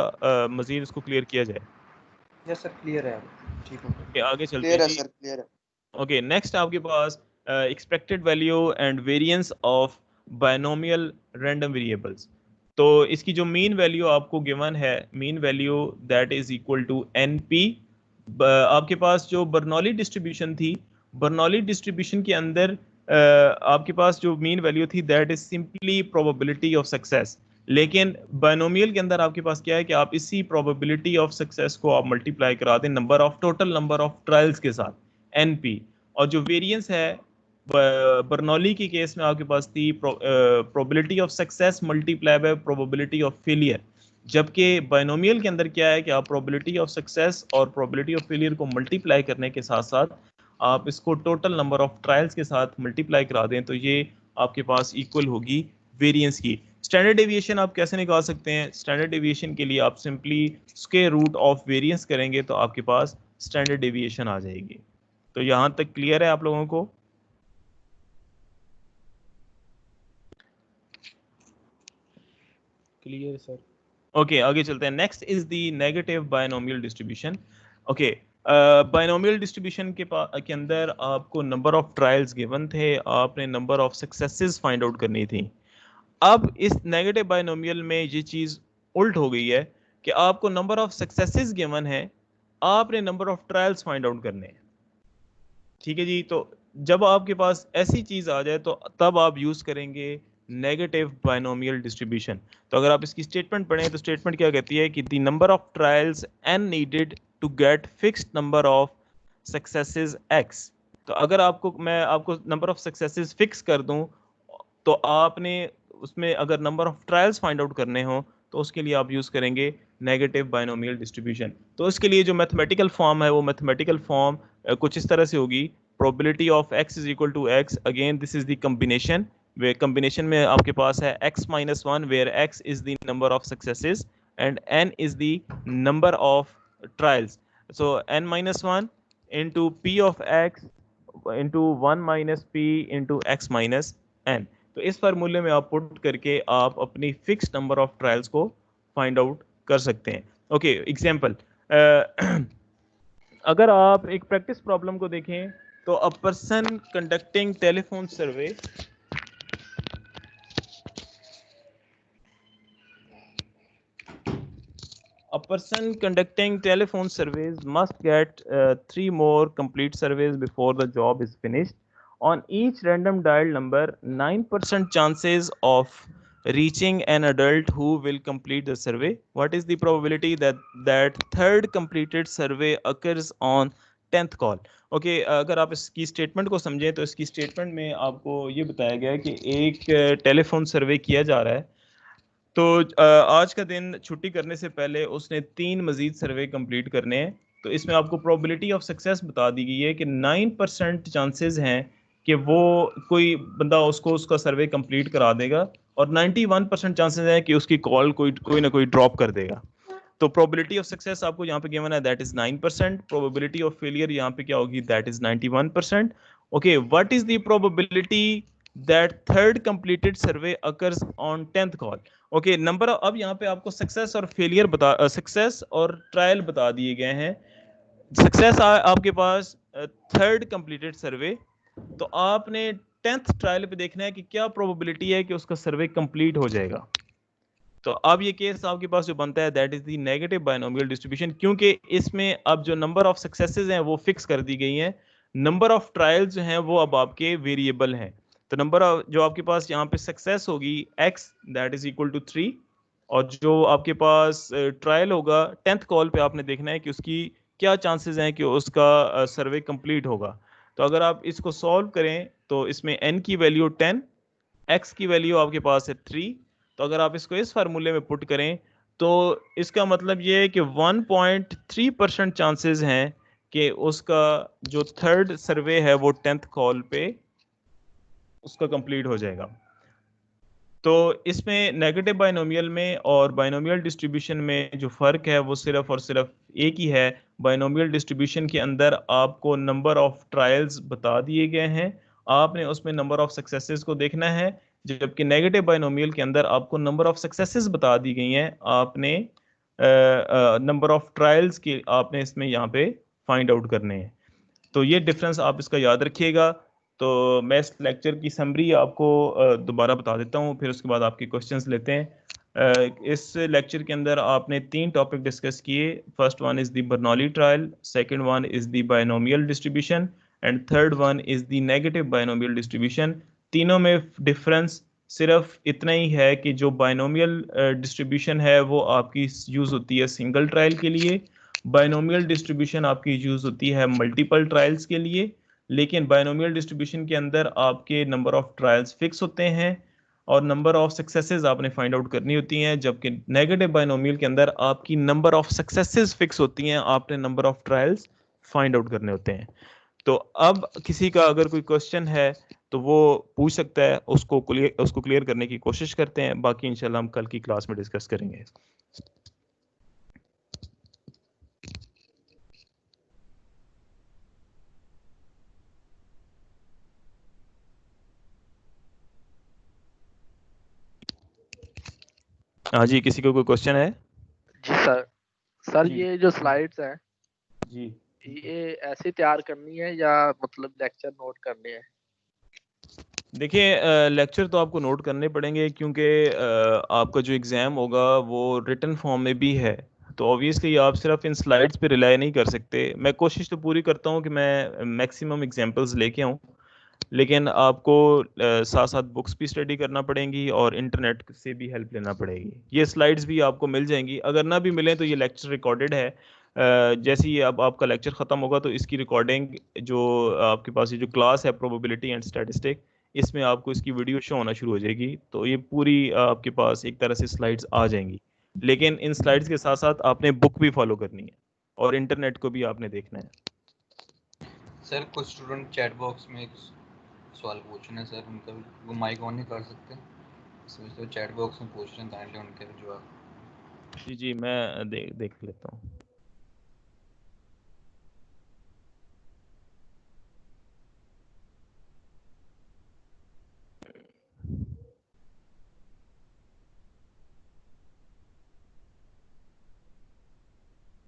मजीद इसको क्लियर किया जाए? यस सर क्लियर है, ठीक है। ओके, आगे चलते क्लियर हैं है जी। सर, क्लियर है। ओके, नेक्स्ट आपके पास expected value and variance of binomial random variables. तो इसकी जो मीन वैल्यू आपको गिवन है, mean value that is equal to NP। आपके पास जो बर्नौली डिस्ट्रीब्यूशन थी, बर्नौली डिस्ट्रीब्यूशन के अंदर आपके पास जो मीन वैल्यू थी that is simply probability of success. लेकिन बायनोमियल के अंदर आपके पास क्या है कि आप इसी प्रोबेबिलिटी ऑफ सक्सेस को आप मल्टीप्लाई करा दें टोटल नंबर ऑफ ट्रायल्स के साथ, NP। और जो वेरिएंस है बर्नौली की केस में आपके पास थी probability of success multiply by probability of failure, जबकि बायनोमियल के अंदर क्या है कि आप प्रोबेबिलिटी ऑफ सक्सेस और प्रोबेबिलिटी ऑफ फेलियर को मल्टीप्लाई करने के साथ साथ आप इसको टोटल नंबर ऑफ ट्रायल्स के साथ मल्टीप्लाई करा दें, तो ये आपके पास इक्वल होगी वेरिएंस की। स्टैंडर्ड डेविएशन आप कैसे निकाल सकते हैं? स्टैंडर्ड डेविएशन के लिए आप simply square root of variance करेंगे तो आपके पास स्टैंडर्ड डेविएशन आ जाएगी। तो यहाँ तक क्लियर है आप लोगों को? Clear sir. ओके, आगे चलते हैं। Next is the negative binomial distribution. Okay, binomial distribution के अंदर आपको नंबर ऑफ ट्रायल्स गिवन थे, आपने number of successes find out करनी थी। अब इस नेगेटिव बायनोमियल में ये चीज़ उल्ट हो गई है कि आपको नंबर ऑफ सक्सेसेस गिवन है, आपने number of trials find out करने हैं। ठीक है जी, तो जब आपके पास ऐसी चीज़ आ जाए तो तब आप यूज़ करेंगे नेगेटिव बायनोमियल डिस्ट्रीब्यूशन। तो अगर आप इसकी स्टेटमेंट पढ़ें तो स्टेटमेंट क्या कहती है कि the number of trials n needed to get fixed number of successes x। तो अगर मैं आपको नंबर ऑफ सक्सेसेस फिक्स कर दूं तो आपने उसमें अगर number of trials find out करने हो तो उसके लिए आप यूज़ करेंगे नेगेटिव बायनोमियल डिस्ट्रीब्यूशन। तो इसके लिए जो मैथमेटिकल फॉर्म है वो मैथमेटिकल फॉर्म कुछ इस तरह से होगी, probability of x is equal to x, again this is the combination, वे कॉम्बिनेशन में आपके पास है x minus 1 where x is the number of successes and n is the number of trials. So n minus 1 into p of x into 1 minus p into x minus n। तो इस फार्मूले में आप पुट करके आप अपनी फिक्स नंबर ऑफ ट्रायल्स को फाइंड आउट कर सकते हैं। ओके, एग्जांपल, अगर आप एक प्रैक्टिस प्रॉब्लम को देखें तो a person conducting telephone survey A person conducting telephone surveys must get 3 more complete surveys before the job is finished. On each random dial number, 9% chances of reaching an adult who will complete the survey. What is the probability that third completed survey occurs on 10th call? Okay, अगर आप इसकी स्टेटमेंट को समझें तो इसकी स्टेटमेंट में आपको ये बताया गया है कि एक टेलीफोन सर्वे किया जा रहा है। तो आज का दिन छुट्टी करने से पहले उसने 3 मजीद सर्वे कंप्लीट करने हैं। तो इसमें आपको प्रोबेबिलिटी ऑफ सक्सेस बता दी गई है कि 9% चांसेस हैं कि वो कोई बंदा उसको उसका सर्वे कंप्लीट करा देगा और 91% चांसेस हैं कि उसकी कॉल कोई ना कोई ड्रॉप कर देगा। तो प्रोबेबिलिटी ऑफ सक्सेस आपको यहाँ पे गिवन है, that is 9%। Probability of failure यहाँ पे क्या होगी, that is 91%। Okay, what is the probability that third completed survey occurs on 10th call? Okay, number अब यहाँ पे आपको सक्सेस और फेलियर सक्सेस और ट्रायल बता दिए गए हैं। सक्सेस आपके पास थर्ड कंप्लीटेड सर्वे, तो आपने 10th ट्रायल पे देखना है कि क्या प्रोबेबिलिटी है कि उसका सर्वे कंप्लीट हो जाएगा। तो अब ये केस आपके पास जो बनता है that is the negative binomial distribution, क्योंकि इसमें अब जो नंबर ऑफ सक्सेसेस हैं वो फिक्स कर दी गई हैं, नंबर ऑफ ट्रायल्स जो हैं वो अब आपके वेरिएबल हैं। तो नंबर जो आपके पास यहाँ पे सक्सेस होगी x that is equal to 3, और जो आपके पास ट्रायल होगा 10th कॉल पे आपने देखना है कि उसकी क्या चांसेस हैं कि उसका सर्वे कंप्लीट होगा। तो अगर आप इसको सॉल्व करें तो इसमें n की वैल्यू 10, x की वैल्यू आपके पास है 3। तो अगर आप इसको इस फार्मूले में पुट करें तो इसका मतलब ये है कि 1.3% चांसेस हैं कि उसका जो थर्ड सर्वे है वो 10th कॉल पे उसका कंप्लीट हो जाएगा। तो इसमें नेगेटिव बायनोमियल में और बायनोमियल डिस्ट्रीब्यूशन में जो फ़र्क है वो सिर्फ और सिर्फ एक ही है। बायनोमियल डिस्ट्रीब्यूशन के अंदर आपको नंबर ऑफ ट्रायल्स बता दिए गए हैं, आपने उसमें नंबर ऑफ सक्सेसेस को देखना है, जबकि नेगेटिव बायनोमियल के अंदर आपको नंबर ऑफ सक्सेसेस बता दी गई हैं, आपने नंबर ऑफ ट्रायल्स की आपने इसमें यहाँ पे फाइंड आउट करने हैं। तो ये डिफरेंस आप इसका याद रखिएगा। तो मैं इस लेक्चर की समरी आपको दोबारा बता देता हूँ, फिर उसके बाद आपके क्वेश्चंस लेते हैं। इस लेक्चर के अंदर आपने 3 टॉपिक डिस्कस किए। First one is the Bernoulli trial, second one is the binomial distribution and third one is the negative binomial distribution. तीनों में डिफरेंस सिर्फ इतना ही है कि जो बायनोमियल डिस्ट्रीब्यूशन है वो आपकी यूज़ होती है सिंगल ट्रायल के लिए, बायनोमियल डिस्ट्रीब्यूशन आपकी यूज़ होती है मल्टीपल ट्रायल्स के लिए। लेकिन बायनोमियल डिस्ट्रीब्यूशन के अंदर आपके नंबर ऑफ ट्रायल्स फिक्स होते हैं और नंबर ऑफ सक्सेसेस आपने फाइंड आउट करनी होती हैं, जबकि नेगेटिव बायनोमियल के अंदर आपकी नंबर ऑफ सक्सेसेस फिक्स होती हैं, आपने number of trials find out करने होते हैं। तो अब किसी का अगर कोई क्वेश्चन है तो वो पूछ सकता है, उसको क्लियर करने की कोशिश करते हैं। बाकी इंशाल्लाह हम कल की क्लास में डिस्कस करेंगे। हाँ जी, किसी को कोई क्वेश्चन है? जी सर। सर जी ये जो स्लाइड्स हैं जी ये ऐसे तैयार करनी है या मतलब लेक्चर नोट करने हैं? देखिए, लेक्चर तो आपको नोट करने पड़ेंगे क्योंकि आपका जो एग्ज़ाम होगा वो रिटन फॉर्म में भी है, तो ऑब्वियसली आप सिर्फ इन स्लाइड्स पे रिलाई नहीं कर सकते। मैं कोशिश तो पूरी करता हूँ कि मैं मैक्सिमम एग्जांपल्स लेके आऊँ, लेकिन आपको साथ साथ बुक्स भी स्टडी करना पड़ेंगी और इंटरनेट से भी हेल्प लेना पड़ेगी। ये स्लाइड्स भी आपको मिल जाएंगी, अगर ना भी मिलें तो ये लेक्चर रिकॉर्डेड है। जैसे ही अब आपका लेक्चर ख़त्म होगा तो इसकी रिकॉर्डिंग जो आपके पास ये जो क्लास है प्रोबेबिलिटी एंड स्टैटिस्टिक, इसमें आपको इसकी वीडियो शो होना शुरू हो जाएगी, तो ये पूरी आपके पास एक तरह से स्लाइड्स आ जाएंगी। लेकिन इन स्लाइड्स के साथ साथ आपने बुक भी फॉलो करनी है और इंटरनेट को भी आपने देखना है। सर कुछ स्टूडेंट चैट बॉक्स में एक सवाल पूछ रहे हैं सर, उनका वो माइक ऑन नहीं कर सकते, इसमें तो चैट बॉक्स में पूछ रहे हैं, काइंडली उनके जवाब। जी जी, मैं देख लेता हूँ।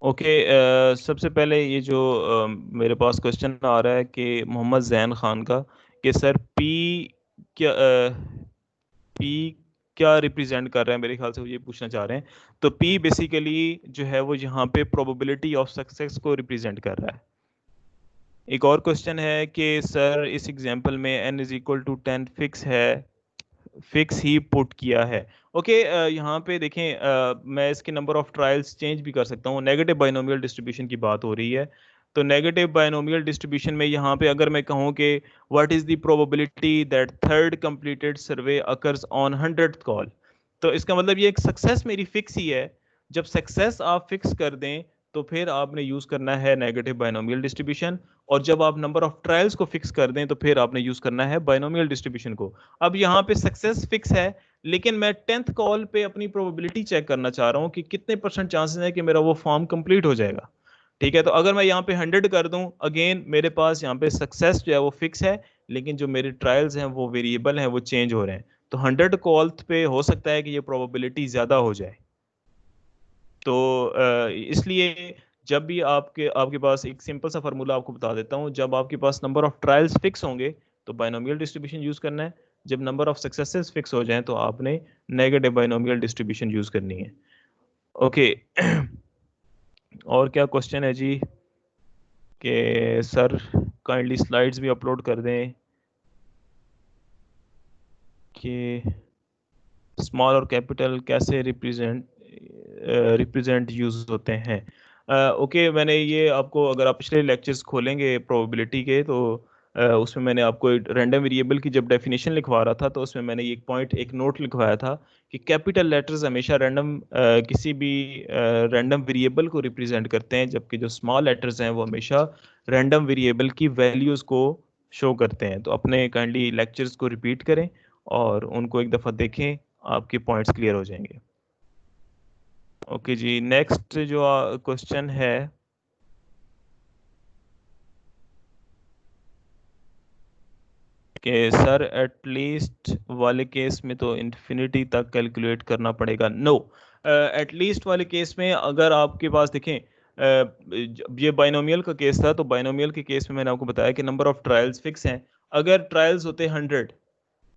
ओके, सबसे पहले ये जो मेरे पास क्वेश्चन आ रहा है कि मोहम्मद जैन खान का, कि सर क्या पी क्या रिप्रेजेंट कर रहा है, मेरे ख्याल से वो ये पूछना चाह रहे हैं। तो पी बेसिकली जो है वो यहाँ पे प्रोबेबिलिटी ऑफ सक्सेस को रिप्रेजेंट कर रहा है। एक और क्वेश्चन है कि सर इस एग्जांपल में n is equal to 10 fix है, फिक्स ही पुट किया है। ओके, यहाँ पे देखें, मैं इसके नंबर ऑफ ट्रायल्स चेंज भी कर सकता हूँ। नेगेटिव बाइनोमियल डिस्ट्रीब्यूशन की बात हो रही है, तो नेगेटिव बाइनोमियल डिस्ट्रीब्यूशन में यहाँ पे अगर मैं कहूँ कि what is the probability that third completed survey occurs on 100th call, तो इसका मतलब ये एक सक्सेस मेरी फिक्स ही है। जब सक्सेस आप फिक्स कर दें तो फिर आपने यूज करना है नेगेटिव बाइनोमियल डिस्ट्रीब्यूशन, और जब आप नंबर ऑफ ट्रायल्स को फिक्स कर दें तो फिर आपने यूज करना है बाइनोमियल डिस्ट्रीब्यूशन को। अब यहाँ पे सक्सेस फिक्स है, लेकिन मैं 10th कॉल पे अपनी प्रोबेबिलिटी चेक करना चाह रहा हूँ कि कितने परसेंट चांसेस है कि मेरा वो फॉर्म कंप्लीट हो जाएगा। ठीक है, तो अगर मैं यहाँ पे 100 कर दूं, अगेन मेरे पास यहाँ पे सक्सेस जो है वो फिक्स है, लेकिन जो मेरे ट्रायल्स हैं वो वेरिएबल हैं, वो चेंज हो रहे हैं। तो 100 कॉल पे हो सकता है कि ये प्रोबेबिलिटी ज़्यादा हो जाए। तो इसलिए जब भी आपके आपके पास एक सिंपल सा फार्मूला आपको बता देता हूँ, जब आपके पास नंबर ऑफ ट्रायल्स फिक्स होंगे तो बाइनोमियल डिस्ट्रीब्यूशन यूज़ करना है, जब नंबर ऑफ सक्सेसेस फिक्स हो जाएं तो आपने नेगेटिव बाइनोमियल डिस्ट्रीब्यूशन यूज़ करनी है। ओके, और क्या क्वेश्चन है जी? कि सर काइंडली स्लाइड्स भी अपलोड कर दें कि स्मॉल और कैपिटल कैसे रिप्रेजेंट यूज होते हैं। ओके, मैंने ये आपको, अगर आप पिछले लेक्चर्स खोलेंगे प्रोबेबिलिटी के, तो उसमें मैंने आपको रैंडम वेरिएबल की जब डेफिनेशन लिखवा रहा था तो उसमें मैंने एक पॉइंट, एक नोट लिखवाया था कि कैपिटल लेटर्स हमेशा रैंडम किसी भी रैंडम वेरिएबल को रिप्रेजेंट करते हैं, जबकि जो स्मॉल लेटर्स हैं वो हमेशा रैंडम वेरिएबल की वैल्यूज़ को शो करते हैं। तो अपने काइंडली लेक्चर्स को रिपीट करें और उनको एक दफ़ा देखें, आपके पॉइंट्स क्लियर हो जाएंगे। ओके जी, नेक्स्ट जो क्वेश्चन है कि सर एटलीस्ट वाले केस में तो इन्फिनिटी तक कैलकुलेट करना पड़ेगा। नो, एटलीस्ट वाले केस में अगर आपके पास देखें, ये बाइनोमियल का केस था, तो बाइनोमियल के केस में मैंने आपको बताया कि नंबर ऑफ ट्रायल्स फिक्स हैं। अगर ट्रायल्स होते 100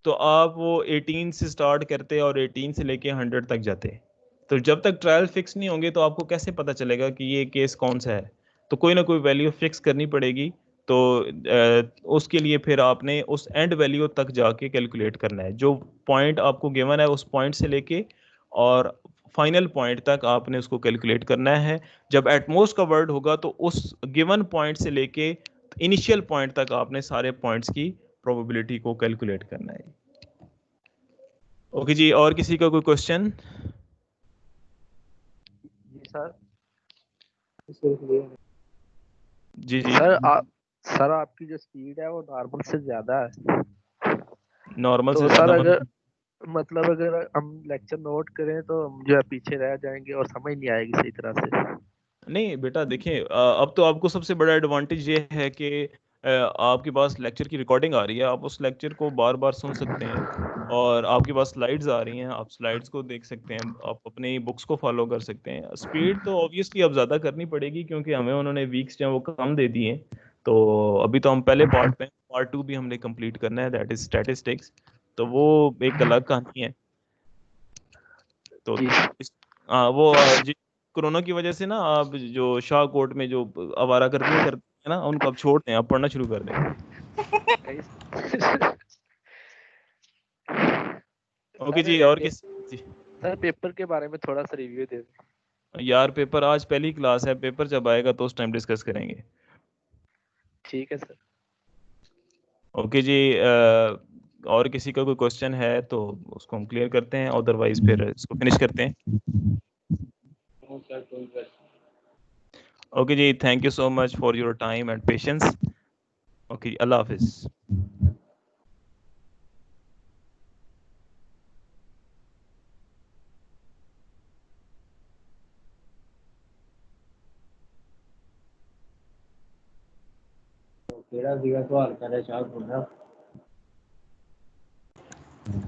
तो आप वो 18 से स्टार्ट करते और 18 से लेके 100 तक जाते। तो जब तक ट्रायल फिक्स नहीं होंगे तो आपको कैसे पता चलेगा कि ये केस कौन सा है? तो कोई ना कोई वैल्यू फिक्स करनी पड़ेगी। तो उसके लिए फिर आपने उस एंड वैल्यू तक जाके कैलकुलेट करना है। जो पॉइंट आपको गिवन है उस पॉइंट से लेके और फाइनल पॉइंट तक आपने उसको कैलकुलेट करना है। जब एटमोस्ट का वर्ड होगा तो उस गिवन पॉइंट से लेके इनिशियल पॉइंट तक आपने सारे पॉइंट्स की प्रोबेबिलिटी को कैलकुलेट करना है। ओके जी, और किसी का कोई क्वेश्चन? जी सर। जी जी। सर आपकी जो स्पीड है वो नॉर्मल से ज्यादा है। नॉर्मल तो से सर ज्यादा अगर मतलब अगर हम लेक्चर नोट करें तो हम जो है पीछे रह जाएंगे और समझ नहीं आएगी सही तरह से। नहीं बेटा देखिए, अब तो आपको सबसे बड़ा एडवांटेज ये है कि आपके पास लेक्चर की रिकॉर्डिंग आ रही है, आप उस लेक्चर को बार बार सुन सकते हैं, और आपके पास स्लाइड्स आ रही हैं, आप स्लाइड्स को देख सकते हैं, आप अपनी बुक्स को फॉलो कर सकते हैं। स्पीड तो ऑब्वियसली अब ज़्यादा करनी पड़ेगी क्योंकि हमें उन्होंने वीक्स जो हैं वो कम दे दिए हैं। तो अभी तो हम पहले पार्ट पे, पार्ट 2 भी हमने कंप्लीट करना है, दैट इज स्टैटिस्टिक्स। तो वो एक अलग कहानी है। तो वो जी कोरोना की वजह से ना, आप जो शाह कोर्ट में जो आवारा गर्दियां करते हैं ना, उनको आप छोड़ दें, आप पढ़ना शुरू कर दें। ओके जी, और किस जी सर पेपर के बारे में थोड़ा सा रिव्यू दे दें। यार, पेपर आज पहली क्लास है, पेपर जब आएगा तो उस टाइम डिस्कस करेंगे। ठीक है सर। ओके जी, और किसी का कोई क्वेश्चन है तो उसको हम क्लियर करते हैं, अदरवाइज फिर इसको फिनिश करते हैं। ओके जी, thank you so much for your time and patience. Okay, अल्लाह हाफिज। केड़ा सीगा सवाल कर रहा शाह बोल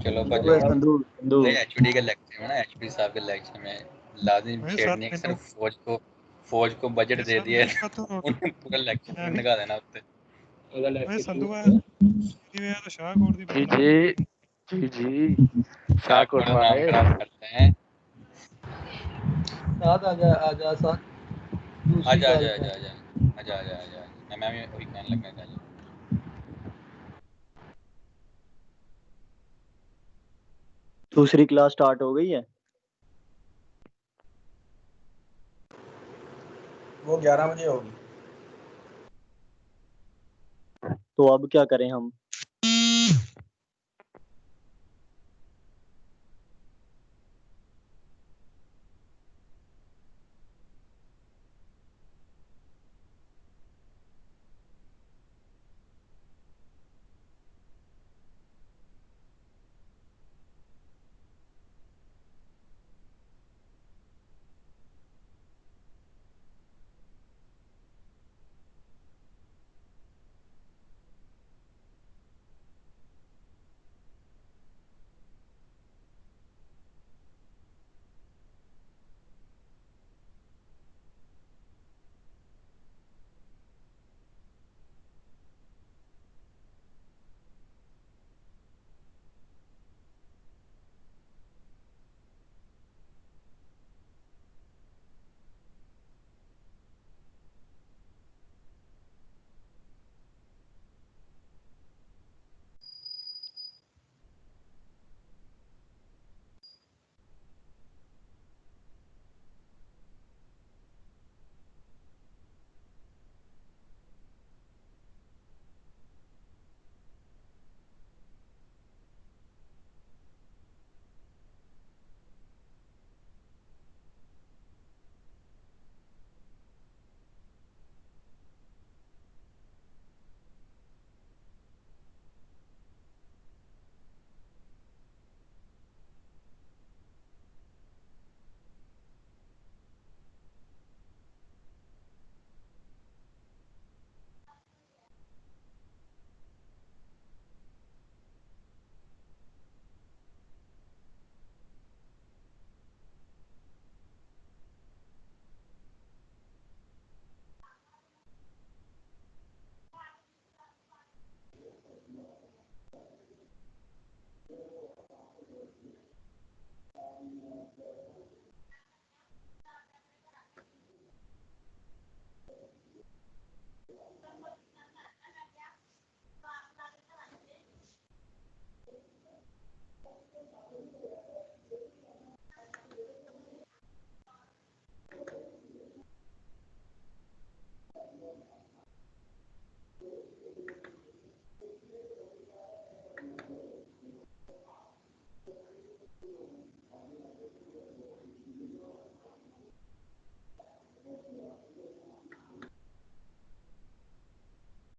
चलो रहा संधू संधू भाई एचओडी के लेक्चर में ना, एचओडी साहब के लेक्चर में लाजिम छेड़नी है, सिर्फ फौज को बजट दे दिया है उन्हें पूरा लेक्चर निकाल देना उससे। जी जी शाहकोट नाम वाले खराब करते हैं। साथ आजा साथ आजा आजा आजा आजा आजा आजा आजा, मैं वही कहने लगा था। दूसरी क्लास स्टार्ट हो गई है। वो 11 बजे होगी। तो अब क्या करें हम?